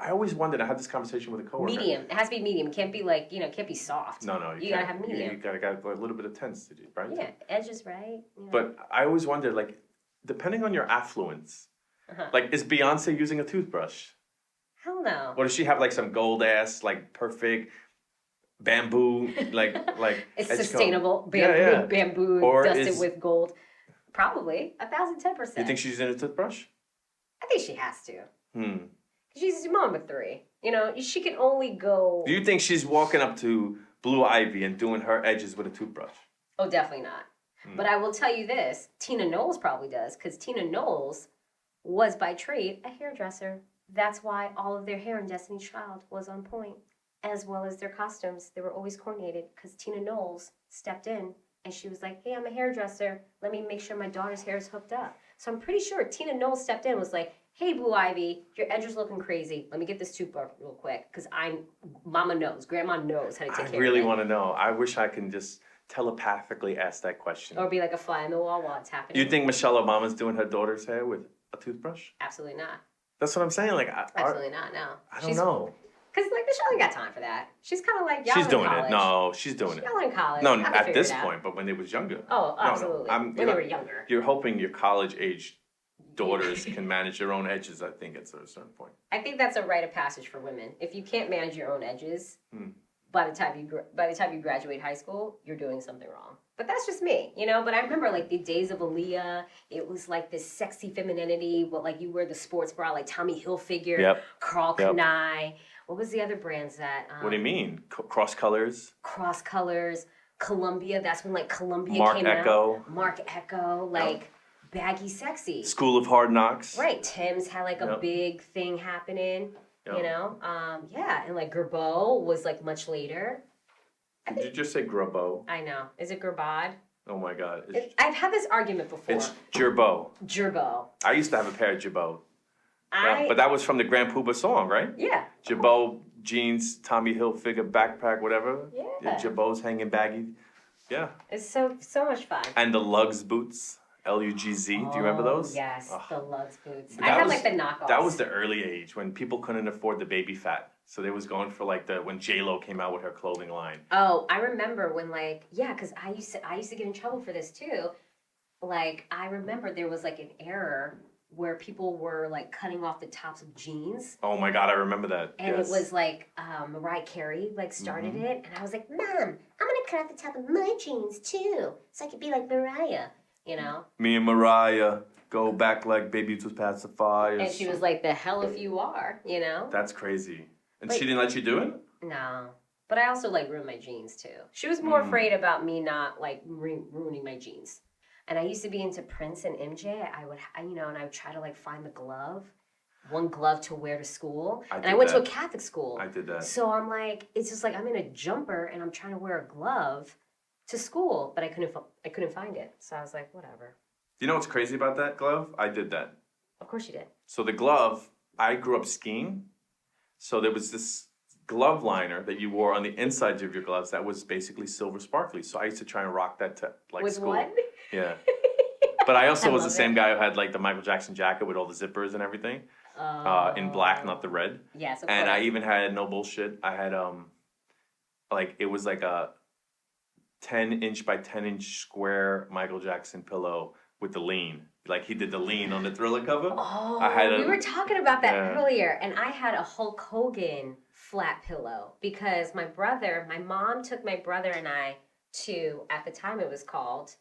always wondered. I had this conversation with a coworker. Medium. It has to be medium. It can't be like can't be soft. No, you gotta have medium. You gotta got a little bit of tense to do, right? Yeah, edges, right? But I always wondered, like, depending on your affluence, like, is Beyonce using a toothbrush? Hell no. Or does she have like some gold ass, like perfect bamboo, like it's edge sustainable comb? bamboo or dusted with gold. Probably 1,010%. You think she's using a toothbrush? I think she has to. She's mom of 3. She can only go. Do you think she's walking up to Blue Ivy and doing her edges with a toothbrush? Oh, definitely not. But I will tell you this: Tina Knowles probably does, because Tina Knowles was by trade a hairdresser. That's why all of their hair in Destiny's Child was on point, as well as their costumes. They were always coordinated because Tina Knowles stepped in. And she was like, hey, I'm a hairdresser. Let me make sure my daughter's hair is hooked up. So I'm pretty sure Tina Knowles stepped in and was like, hey, Blue Ivy, your edges looking crazy. Let me get this toothbrush real quick. Because Grandma knows how to take care of it. I really want to know. I wish I can just telepathically ask that question. Or be like a fly in the wall while it's happening. You think Michelle Obama's doing her daughter's hair with a toothbrush? Absolutely not. That's what I'm saying. Like, absolutely not, no. I don't know. Because, like, Michelle ain't got time for that. She's kind of like, y'all she's in doing college. it. No, she's doing it. Y'all in college. No, at this point, but when they was younger. Oh, absolutely. No, when they were younger. You're hoping your college-age daughters can manage their own edges, I think, at a certain point. I think that's a rite of passage for women. If you can't manage your own edges, by the time you graduate high school, you're doing something wrong. But that's just me, But I remember, like, the days of Aaliyah. It was, like, this sexy femininity, but, like, you wear the sports bra, like Tommy Hilfiger, Carl Kanai. What was the other brands that... what do you mean? Cross Colors? Cross Colors. Columbia. That's when, like, Columbia came out. Marc Ecko. Like, baggy sexy. School of Hard Knocks. Right. Tim's had, like, a big thing happening, And, like, Gerbeau was, like, much later. Did you just say Gerbeau? I know. Is it Gerbaude? Oh, my God. I've had this argument before. It's Gerbeau. Gerbeau. I used to have a pair of Gerbeau. But that was from the Grand Poobah song, right? Yeah. Gerbeau jeans, Tommy Hilfiger backpack, whatever. Yeah. Gerbeau's hanging baggy. Yeah. It's so much fun. And the Lugs boots, Lugz. Do you remember those? Yes, the Lugs boots. I had like the knockoffs. That was the early age when people couldn't afford the baby fat. So they was going for like when J-Lo came out with her clothing line. Oh, I remember when because I used to get in trouble for this too. Like, I remember there was like an error where people were like cutting off the tops of jeans. Oh my God, I remember that. And it was like Mariah Carey like started it, and I was like, Mom, I'm gonna cut off the top of my jeans too, so I could be like Mariah. you know? Me and Mariah go back like baby to pacifiers. And she was like, the hell if you are, you know? That's crazy. And But, she didn't let you do it? No. But I also like ruined my jeans too. She was more afraid about me not like ruining my jeans. And I used to be into Prince and MJ. I would try to like find the glove, one glove to wear to school. I went to a Catholic school. I did that. So I'm like, it's just like I'm in a jumper and I'm trying to wear a glove to school, but I couldn't find it. So I was like, whatever. You know what's crazy about that glove? I did that. Of course you did. So the glove, I grew up skiing. So there was this glove liner that you wore on the insides of your gloves that was basically silver sparkly. So I used to try and rock that to like With school. what? Yeah. But I also was the love same it. guy who had like the Michael Jackson jacket with all the zippers and everything. In black, not the red. Yes, of And course. I even had, no bullshit, I had like it was like a 10-inch by 10-inch square Michael Jackson pillow with the lean. Like he did the lean on the Thriller cover. We were talking about that earlier, and I had a Hulk Hogan flat pillow because my mom took my brother and I to, at the time it was called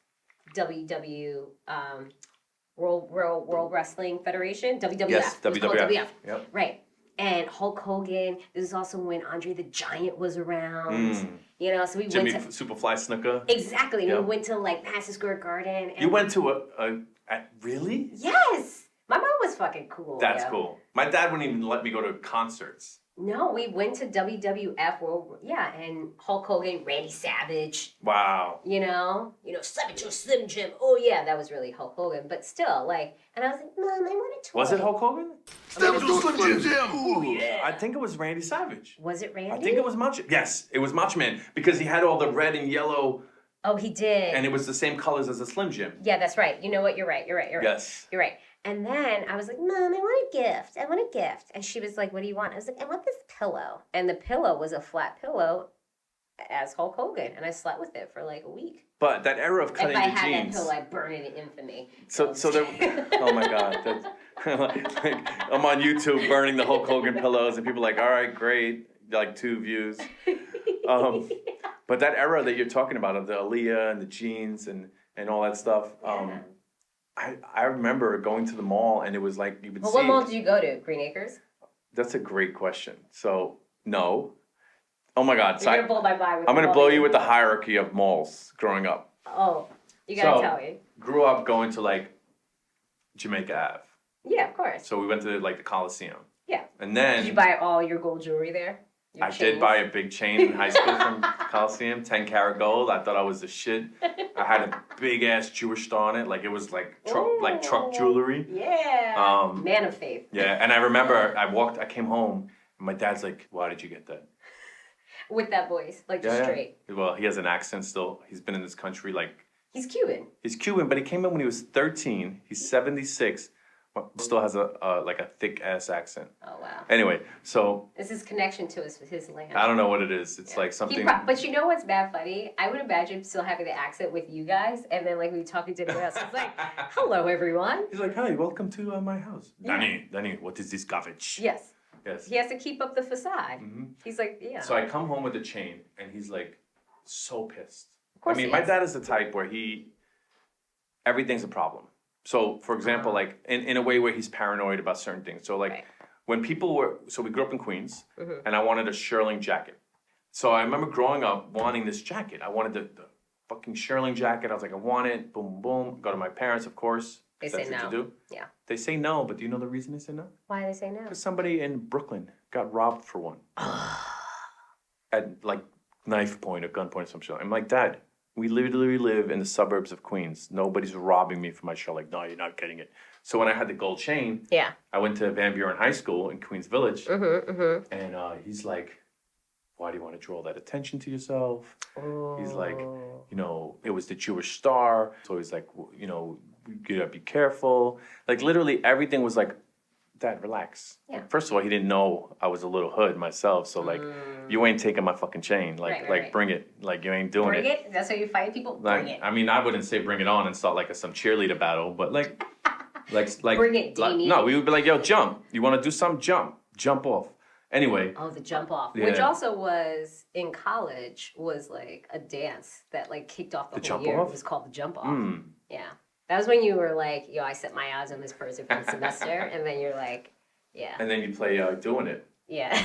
World Wrestling Federation, WWF. Yes, It was called WWF. Yep. Right. And Hulk Hogan, this is also when Andre the Giant was around. You know, so we Jimmy went to... Superfly Snuka. Exactly. Yep. We went to like Madison Square Garden. And You went to really? Yes! My mom was fucking cool. That's cool. My dad wouldn't even let me go to concerts. No, we went to WWF and Hulk Hogan, Randy Savage. Wow. You know, Savage or Slim Jim. Oh yeah, that was really Hulk Hogan. But still, like, and I was like, Mom, I want a toy. Was it Hulk Hogan? Savage or Slim Jim. Ooh, yeah. I think it was Randy Savage. Was it Randy? I think it was Macho. Yes, it was Macho Man because he had all the red and yellow. Oh, he did. And it was the same colors as a Slim Jim. Yeah, that's right. You know what? You're right. Yes. You're right. And then I was like, Mom, I want a gift. And she was like, what do you want? I was like, I want this pillow. And the pillow was a flat pillow as Hulk Hogan. And I slept with it for like a week. But that era of cutting if I the had jeans. that pillow, I'd burn it in infamy. So there. Oh my God. That's, like, I'm on YouTube burning the Hulk Hogan pillows, and people are like, all right, great, like 2 views. But that era that you're talking about of the Aaliyah and the jeans and all that stuff. I remember going to the mall and it was like you would see. What mall did you go to? Green Acres? That's a great question. So no. Oh my God. So You're gonna blow my mind with I'm gonna blow you with the hierarchy of malls growing up. Oh, you gotta tell me. Grew up going to like Jamaica Ave. Yeah, of course. So we went to like the Coliseum. Yeah. And then Did you buy all your gold jewelry there? I did buy a big chain in high school from Coliseum, 10 karat gold. I thought I was the shit. I had a big ass Jewish star on it, like it was like truck jewelry. Yeah. Man of faith. Yeah, and I remember I came home, and my dad's like, "Why did you get that?" With that voice, like just straight. Well, he has an accent still. He's been in this country like. He's Cuban. He's Cuban, but he came in when he was 13. He's 76. Still has a thick ass accent. Oh wow. Anyway, so this is connection to his land. I don't know what it is. It's like something. But you know what's bad funny? I would imagine still having the accent with you guys, and then like we talking to anyone else. It's like, hello everyone. He's like, hi, welcome to my house. Yeah. Danny, what is this garbage? Yes. Yes. He has to keep up the facade. Mm-hmm. He's like, yeah. So I come home with a chain, and he's like, so pissed. Of course my dad is the type where everything's a problem. So, for example, like in a way where he's paranoid about certain things. So, like when we grew up in Queens, and I wanted a shearling jacket. So I remember growing up wanting this jacket. I wanted the fucking shearling jacket. I was like, I want it. Boom, boom. Go to my parents, of course. They say no. That's what you do. Yeah. They say no, but do you know the reason they say no? Why do they say no? Because somebody in Brooklyn got robbed for one. At like knife point or gun point or some shit. I'm like, Dad, we literally live in the suburbs of Queens. Nobody's robbing me for my shirt. Like, no, you're not getting it. So when I had the gold chain, I went to Van Buren High School in Queens Village, and he's like, why do you want to draw that attention to yourself? Oh. He's like, it was the Jewish star. So he's like, you gotta be careful. Like literally everything was like, Dad, relax. Yeah. First of all, he didn't know I was a little hood myself. So like, you ain't taking my fucking chain. Like, right. Bring it. Like you ain't doing it. Bring it? That's how you fight people? Bring it. I mean, I wouldn't say bring it on and start like some cheerleader battle, but like. Bring it, Damien. No, we would be like, yo, jump. You want to do something? Jump off. Anyway. Oh, the jump off, yeah. Which also was in college was like a dance that like kicked off the whole jump year. off? It was called the jump off. Yeah. That was when you were like, yo, I set my odds on this person for the semester. And then you're like, yeah. And then you play Doing It. Yeah.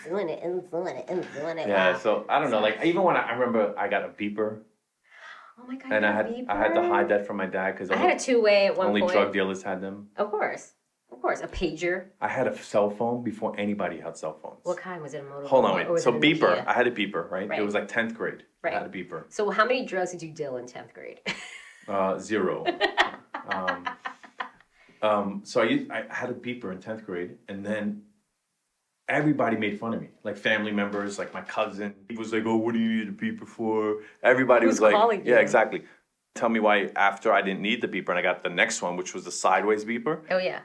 doing it. Yeah, Wow. so I don't know. Like even when I remember I got a beeper, Oh my God. and you I got a had to beeper? hide that from my dad because I had a two-way at one only point. drug dealers had them. Of course. A pager. I had a cell phone before anybody had cell phones. What kind? Was it a Motorola? Hold on, or wait. was So it a beeper, Nokia? I had a beeper, right? Right. It was like 10th grade. Right. I had a beeper. So how many drugs did you deal in 10th grade? 0. So I had a beeper in 10th grade, and then everybody made fun of me. Like family members, like my cousin. He was like, oh, what do you need a beeper for? Everybody Who's was like, calling you? yeah, exactly. Tell me why after I didn't need the beeper and I got the next one, which was the sideways beeper. Oh, yeah.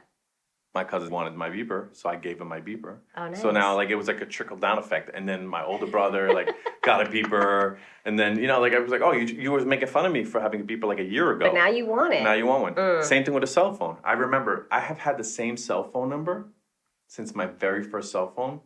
My cousin wanted my beeper, so I gave him my beeper. Oh, nice. So now, like, it was like a trickle-down effect. And then my older brother, like, got a beeper. And then, you know, like, I was like, oh, you were making fun of me for having a beeper, like, a year ago. But now you want it. Now you want one. Same thing with a cell phone. I remember I have had the same cell phone number since my very first cell phone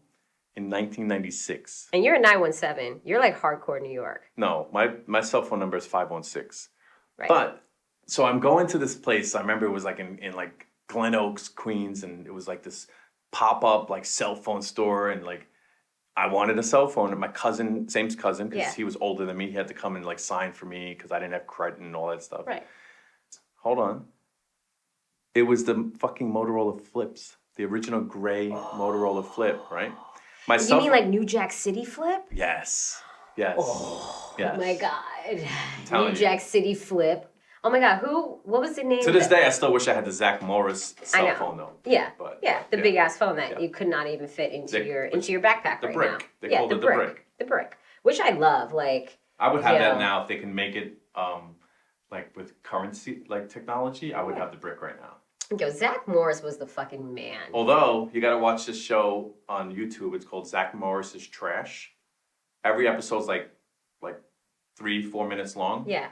in 1996. And you're a 917. You're like hardcore New York. No, my cell phone number is 516. Right. But, so I'm going to this place. I remember it was, like, in like, Glen Oaks, Queens, and it was like this pop-up like cell phone store, and like I wanted a cell phone, and my cousin, same cousin, because he was older than me, he had to come and like sign for me because I didn't have credit and all that stuff. Right. Hold on. It was the fucking Motorola Flips, the original gray Motorola Flip, right? My You cell mean phone- like New Jack City Flip? Yes. Yes. Oh Yes. my God. telling New you. Jack City Flip. Oh my God. What was the name? To this day, I still wish I had the Zach Morris I cell know. phone though. Yeah. But, yeah. The yeah. big ass phone that Yeah. you could not even fit into The- your backpack the right brick. now. They yeah, called the it the brick. brick. The brick. Which I love. Like, I would have Yeah. that now if they can make it like with currency like technology. I would have the brick right now. yo, Zach Morris was the fucking man. Although you got to watch this show on YouTube. It's called Zach Morris's Trash. Every episode's like 3-4 minutes long. Yeah.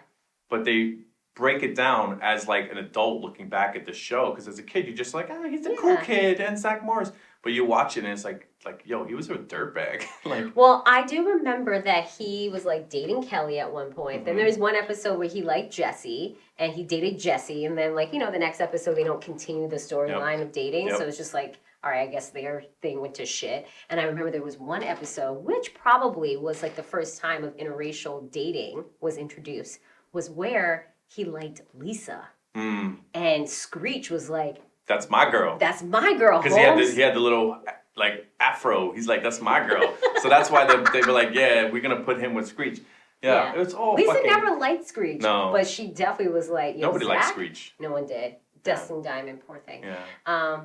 But they break it down as like an adult looking back at the show, because as a kid you're just like, he's a cool Yeah. kid and Zach Morris. But you watch it and it's like yo, he was a dirtbag. like Well, I do remember that he was like dating Kelly at one point. Mm-hmm. Then there was one episode where he liked Jesse and he dated Jesse. And then, like, you know, the next episode, they don't continue the storyline of dating. Yep. So it's just like, all right, I guess their thing went to shit. And I remember there was one episode, which probably was like the first time of interracial dating was introduced, was where he liked Lisa. And Screech was like, that's my girl. that's my girl, Because he had the little like afro. He's like, that's my girl. So that's why they were like, yeah, we're gonna put him with Screech. Yeah, it was all Lisa fucking. never liked Screech. No. But she definitely was like, yo, Nobody likes Zach? Screech. No one did. Dustin Diamond, poor thing. Yeah.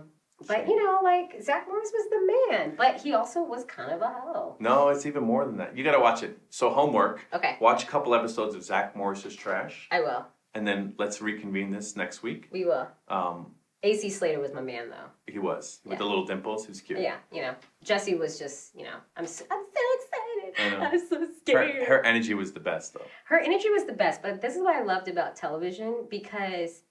But you know, like Zach Morris was the man, but he also was kind of a hoe. No, it's even more than that. You gotta watch it. So homework. Okay. Watch a couple episodes of Zach Morris's Trash, I will. and then let's reconvene this next week. We will. Um, AC Slater was my man, though. he was with Yeah. the little dimples. He was cute. Yeah, you know, Jesse was just, you know, I'm so excited. I know. I'm so scared. Her energy was the best though. Her energy was the best, but this is what I loved about television, because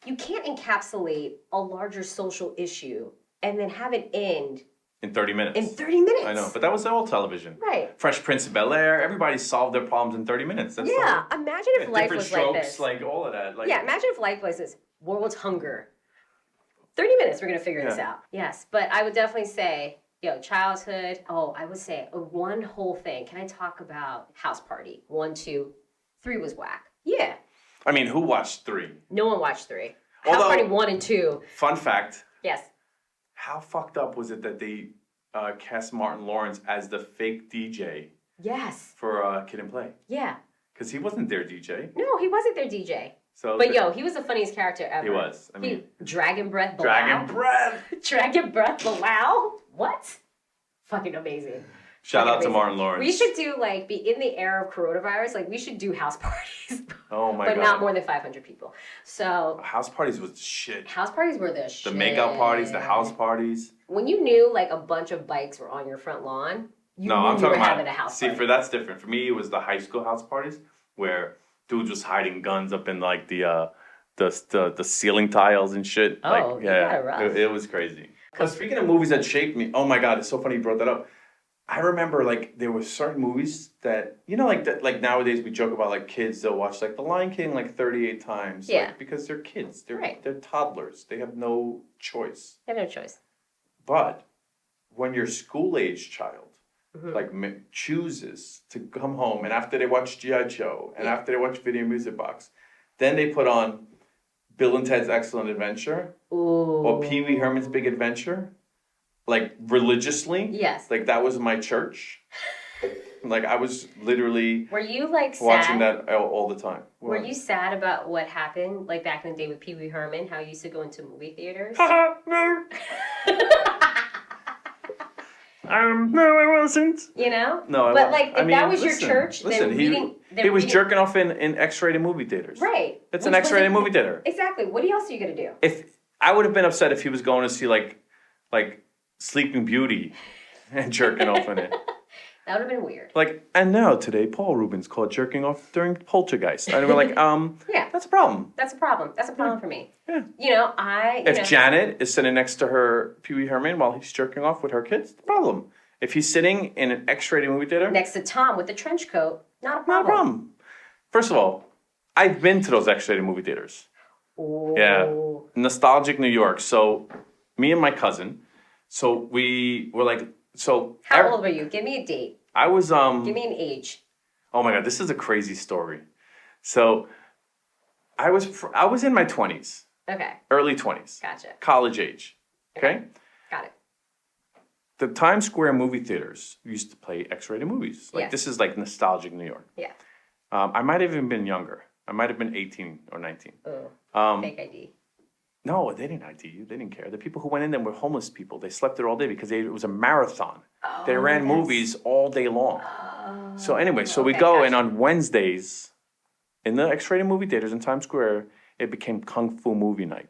you can't encapsulate a larger social issue and then have it end In 30 minutes. in 30 minutes. I know, but that was all television. Right. Fresh Prince of Bel-Air. Everybody solved their problems in 30 minutes. That's Yeah, imagine if life different was strokes, like this. like all of that. Like, Yeah, imagine if life was this. World hunger. 30 minutes, we're going to figure this Yeah. out. Yes, but I would definitely say, childhood. Oh, I would say one whole thing. Can I talk about House Party? 1, 2, 3 was whack. Yeah. I mean, who watched 3? No one watched 3. Although- House Party 1 and 2. Fun fact. Yes. How fucked up was it that they cast Martin Lawrence as the fake DJ Yes. for Kid and Play? Yeah. Because he wasn't their DJ. No, he wasn't their DJ. So But he was the funniest character ever. He was. I mean, Dragon Breath Bilal. Dragon Breath. Dragon Breath Bilal. What? Fucking amazing. Shout out to Fucking amazing. Martin Lawrence. We should do be in the era of coronavirus. Like we should do house parties. Oh my but god. not more than 500 people. So House parties was the shit. house parties were the The shit. makeout parties, the house parties. When you knew like a bunch of bikes were on your front lawn, you No, knew I'm you talking were having a about. house See, party. that's different. For me, it was the high school house parties where dudes was hiding guns up in like the ceiling tiles and shit. Oh, like, you got it rough. it was crazy. But speaking of movies that shaped me, oh my god, it's so funny you brought that up. I remember like there were certain movies that like nowadays we joke about like kids, they'll watch like The Lion King like 38 times. Yeah. Like, because they're kids. They're Right. they're toddlers. They have no choice. I have no choice. But when your school age child Mm-hmm. like chooses to come home and after they watch G.I. Joe and after they watch Video Music Box, then they put on Bill and Ted's Excellent Adventure or Pee Wee Herman's Big Adventure, like religiously. Yes. Like that was my church. Like I was literally Were you like watching sad? that all the time. Were you sad about what happened like back in the day with Pee Wee Herman? How you used to go into movie theaters? No. No, I wasn't. You know? No, But like, if that was your church, then he was jerking off in X-rated movie theaters. Right. It's an X-rated movie theater. Exactly. What else are you gonna do? If I would have been upset if he was going to see like Sleeping Beauty and jerking off in it. That would have been weird. Like, and now today, Paul Rubens called jerking off during Poltergeist. And we're like, yeah, that's a problem. That's a problem. That's a problem for me. Yeah. You know, If Janet is sitting next to her Pee Wee Herman while he's jerking off with her kids, it's a problem. If he's sitting in an X-rated movie theater, next to Tom with the trench coat, not a problem. not a problem. First of all, I've been to those X-rated movie theaters. Ooh. Yeah, nostalgic New York. So, me and my cousin, so we were like, so. How old were you? Give me a date. I was Give me an age. Oh my God, this is a crazy story. So, I was in my 20s, Okay. early 20s. Gotcha. College age. Okay. Got it. The Times Square movie theaters used to play X-rated movies. Like Yes. this is like nostalgic New York. Yeah. I might have even been younger. I might have been 18 or 19. Oh. Fake ID. No, they didn't ID you. They didn't care. The people who went in there were homeless people. They slept there all day because it was a marathon. They ran movies all day long. So anyway, so we go and on Wednesdays in the X-rated movie theaters in Times Square, it became Kung Fu movie night.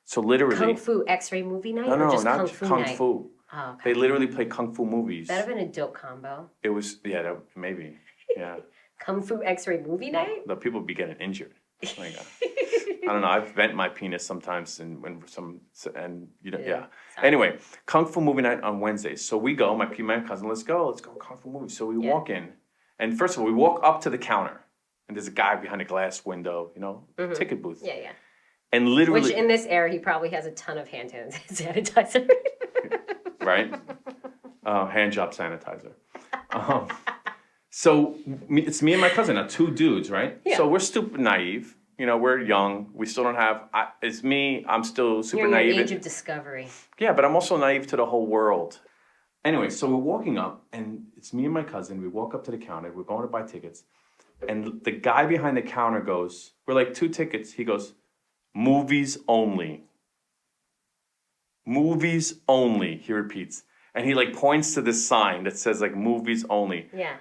So literally. Kung Fu X-ray movie night? No, or just not Kung Fu Kung night? Fu. Oh, okay. They literally play Kung Fu movies. That'd have been a dope combo. It was, maybe. Yeah. Kung Fu X-ray movie night? The people be getting injured. Like, I don't know. I've bent my penis sometimes, yeah. Sorry. Anyway, Kung Fu movie night on Wednesdays. So we go. My cousin, let's go Kung Fu movie. So we walk in, and first of all, we walk up to the counter, and there's a guy behind a glass window, ticket booth. Yeah, yeah. And literally, Which in this era, he probably has a ton of hand sanitizer. right? Hand job sanitizer. So it's me and my cousin, now 2 dudes, right? Yeah. So we're stupid naive. We're young. We still don't have. It's me. I'm still super You're in naive. your age of discovery. Yeah, but I'm also naive to the whole world. Anyway, so we're walking up, and it's me and my cousin. We walk up to the counter. We're going to buy tickets, and the guy behind the counter goes, "We're like 2 tickets." He goes, "Movies only." Movies only. He repeats, and he like points to this sign that says like "Movies only." Yeah.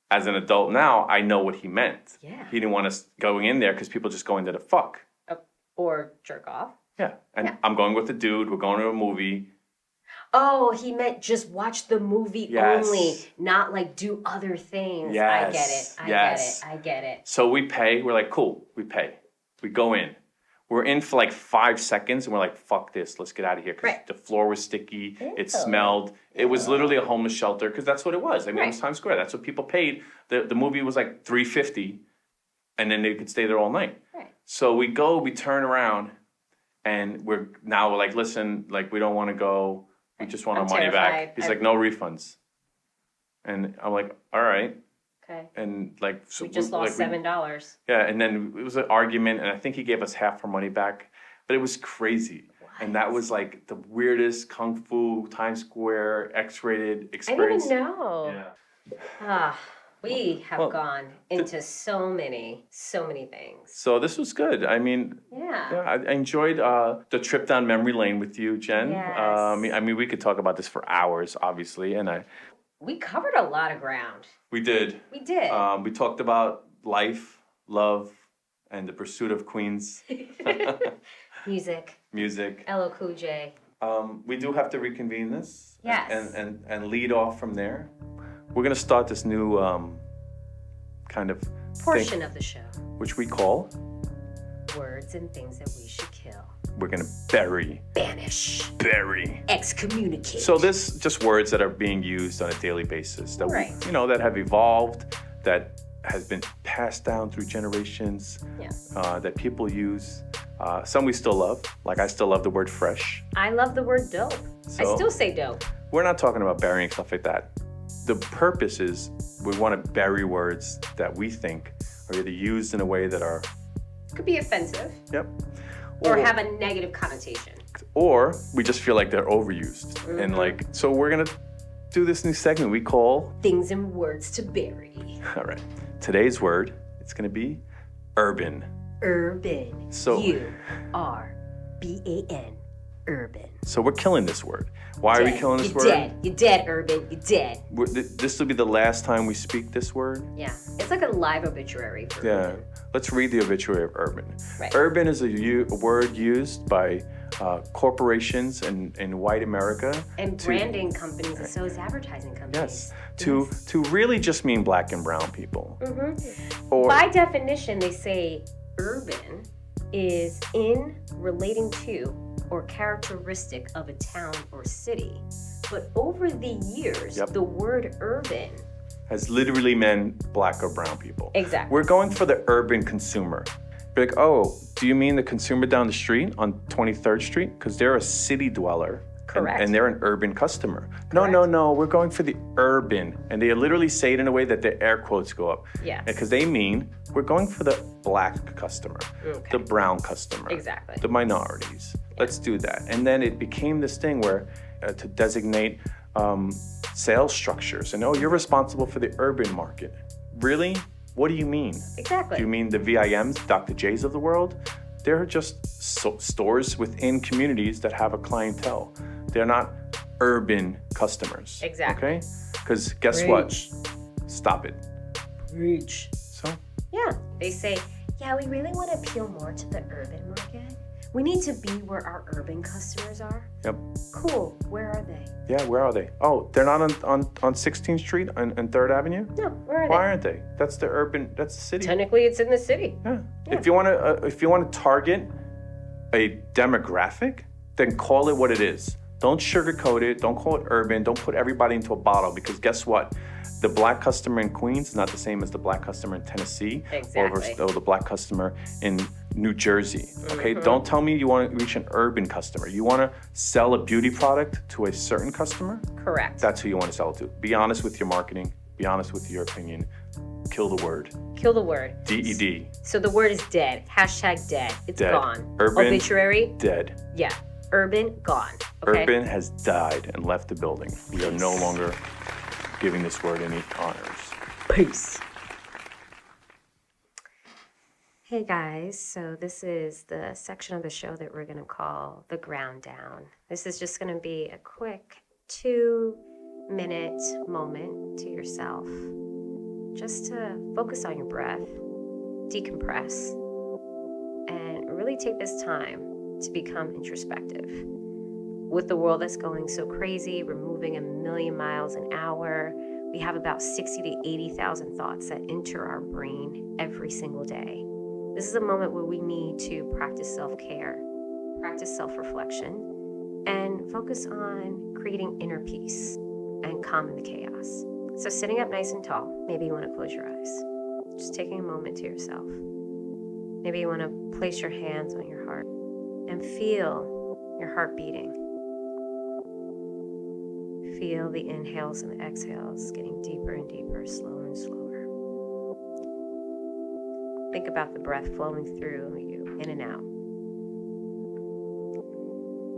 As an adult now, I know what he meant. Yeah. He didn't want us going in there because people just go into the fuck. Or jerk off. Yeah. And Yeah. I'm going with the dude. We're going to a movie. Oh, he meant just watch the movie Yes. only, not like do other things. Yes. I get it. So we pay. We're like, cool. We pay. We go in. We're in for like 5 seconds, and we're like, fuck this. Let's get out of here. Because Right. the floor was sticky. It Ew. smelled. It was literally a homeless shelter because that's what it was. I mean, it was Right. Times Square. That's what people paid. The movie was like $3.50, and then they could stay there all night. Right. So we go, we turn around, and we're like, listen, like we don't want to go. We just want I'm our money terrified. back. He's like, no refunds. And I'm like, all right. Okay. And like, so We just lost $7. yeah, and then it was an argument, and I think he gave us half our money back, but it was crazy. And that was like the weirdest Kung Fu Times Square X-rated experience. I didn't even know. Yeah. We have Well, gone into so many things. So this was good. I mean, Yeah. I enjoyed the trip down memory lane with you, Jen. Yes. I mean, we could talk about this for hours, obviously, and We covered a lot of ground. we did. We did. We talked about life, love, and the pursuit of queens. Music. Music. LL Cool J. We do have to reconvene this. Yes. And lead off from there. We're gonna start this new kind of Portion thing, of the show. which we call Words and things that we should kill. we're going to bury, Banish. bury. Excommunicate. So this just words that are being used on a daily basis that Right. that have evolved, that has been passed down through generations, that people use. Some we still love. Like I still love the word fresh. I love the word dope. I So- still say dope. We're not talking about burying stuff like that. The purpose is we want to bury words that we think are either used in a way that are, Could be offensive yep, or have a negative connotation. or we just feel like they're overused. And like, so we're going to do this new segment we call, Things and words to bury. all right, today's word, it's going to be urban. Urban. So- URBAN. Urban. So we're killing this word. Why are we killing this You're word? dead. You're dead, Urban. You're dead. This will be the last time we speak this word. Yeah. It's like a live obituary for Yeah. Urban. Let's read the obituary of urban. Right. Urban is a word used by corporations in white America. And branding companies as well as advertising Yes. companies. To really just mean black and brown people. Or By definition, they say urban is in, relating to, or characteristic of a town or city. But over the years, Yep. the word urban. has literally meant black or brown people. Exactly. We're going for the urban consumer. Be like, oh, do you mean the consumer down the street on 23rd Street? Because they're a city dweller. Correct. And they're an urban customer. No, we're going for the urban. And they literally say it in a way that the air quotes go up. Yes. Because they mean we're going for the black customer, the brown customer, Exactly. the minorities. Let's do that. And then it became this thing where to designate sales structures. And, oh, you're responsible for the urban market. Really? What do you mean? Exactly. Do you mean the VIMs, Dr. J's of the world? They're just stores within communities that have a clientele. They're not urban customers. Exactly. Okay? Because guess what? Stop it. Reach. So, Yeah. They say, yeah, we really want to appeal more to the urban market. We need to be where our urban customers are. yep. Cool. Where are they? Yeah, where are they? Oh, they're not on 16th Street and 3rd Avenue? No, where are Why they? aren't they? That's the urban, that's the city. Technically, it's in the city. Yeah. If you want to target a demographic, then call it what it is. Don't sugarcoat it. Don't call it urban. Don't put everybody into a bottle because guess what? The black customer in Queens is not the same as the black customer in Tennessee Exactly. or the black customer in New Jersey. Okay? Don't tell me you want to reach an urban customer. You want to sell a beauty product to a certain customer? Correct. That's who you want to sell it to. Be honest with your marketing. Be honest with your opinion. Kill the word. Kill the word. DED. So the word is dead. Hashtag dead. It's Dead. gone. Urban. Obituary. Dead. Yeah. Urban, gone. Okay. Urban has died and left the building. We are no longer giving this word any honors. Peace. Hey guys, so this is the section of the show that we're going to call the ground down. This is just going to be a quick 2-minute moment to yourself just to focus on your breath, decompress, and really take this time to become introspective. With the world that's going so crazy, we're moving 1,000,000 miles an hour. We have about 60 to 80,000 thoughts that enter our brain every single day. This is a moment where we need to practice self-care, practice self-reflection, and focus on creating inner peace and calming the chaos. So sitting up nice and tall, maybe you want to close your eyes. Just taking a moment to yourself. Maybe you want to place your hands on your heart and feel your heart beating. Feel the inhales and the exhales getting deeper and deeper, slower and slower. Think about the breath flowing through you, in and out.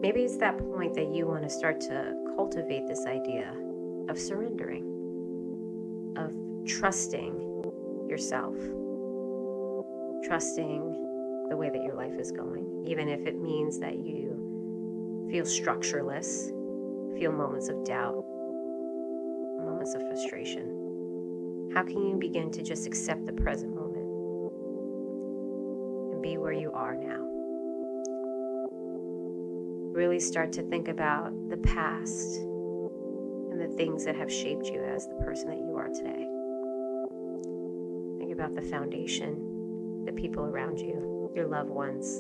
Maybe it's that point that you want to start to cultivate this idea of surrendering, of trusting yourself, trusting the way that your life is going, even if it means that you feel structureless, feel moments of doubt, moments of frustration. How can you begin to just accept the present moment and be where you are now? Really start to think about the past and the things that have shaped you as the person that you are today. Think about the foundation, the people around you, your loved ones.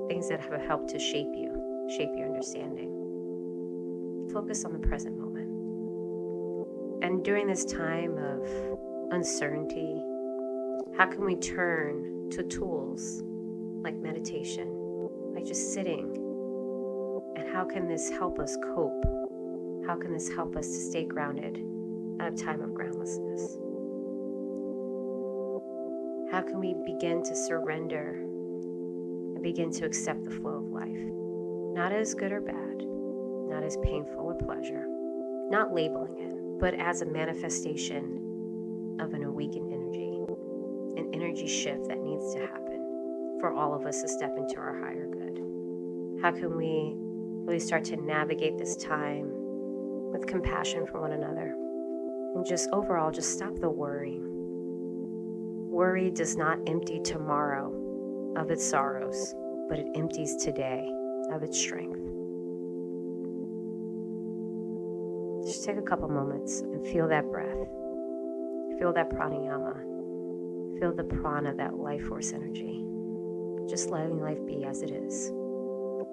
Think things that have helped to shape your understanding. Focus on the present moment. And during this time of uncertainty, how can we turn to tools like meditation, like just sitting? And how can this help us cope? How can this help us to stay grounded at a time of groundlessness? How can we begin to surrender and begin to accept the flow of life? Not as good or bad, not as painful or pleasure, not labeling it, but as a manifestation of an awakened energy, an energy shift that needs to happen for all of us to step into our higher good. How can we really start to navigate this time with compassion for one another? And just overall, just stop the worrying. Worry does not empty tomorrow of its sorrows, but it empties today of its strength. Just take a couple moments and feel that breath. Feel that pranayama. Feel the prana, that life force energy. Just letting life be as it is.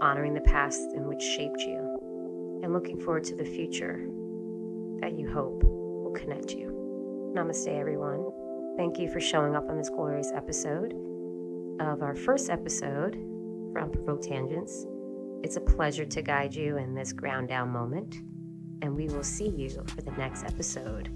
Honoring the past in which shaped you. And looking forward to the future that you hope will connect you. Namaste, everyone. Thank you for showing up on this glorious episode of our first episode for Unprovoked Tangents. It's a pleasure to guide you in this ground down moment, and we will see you for the next episode.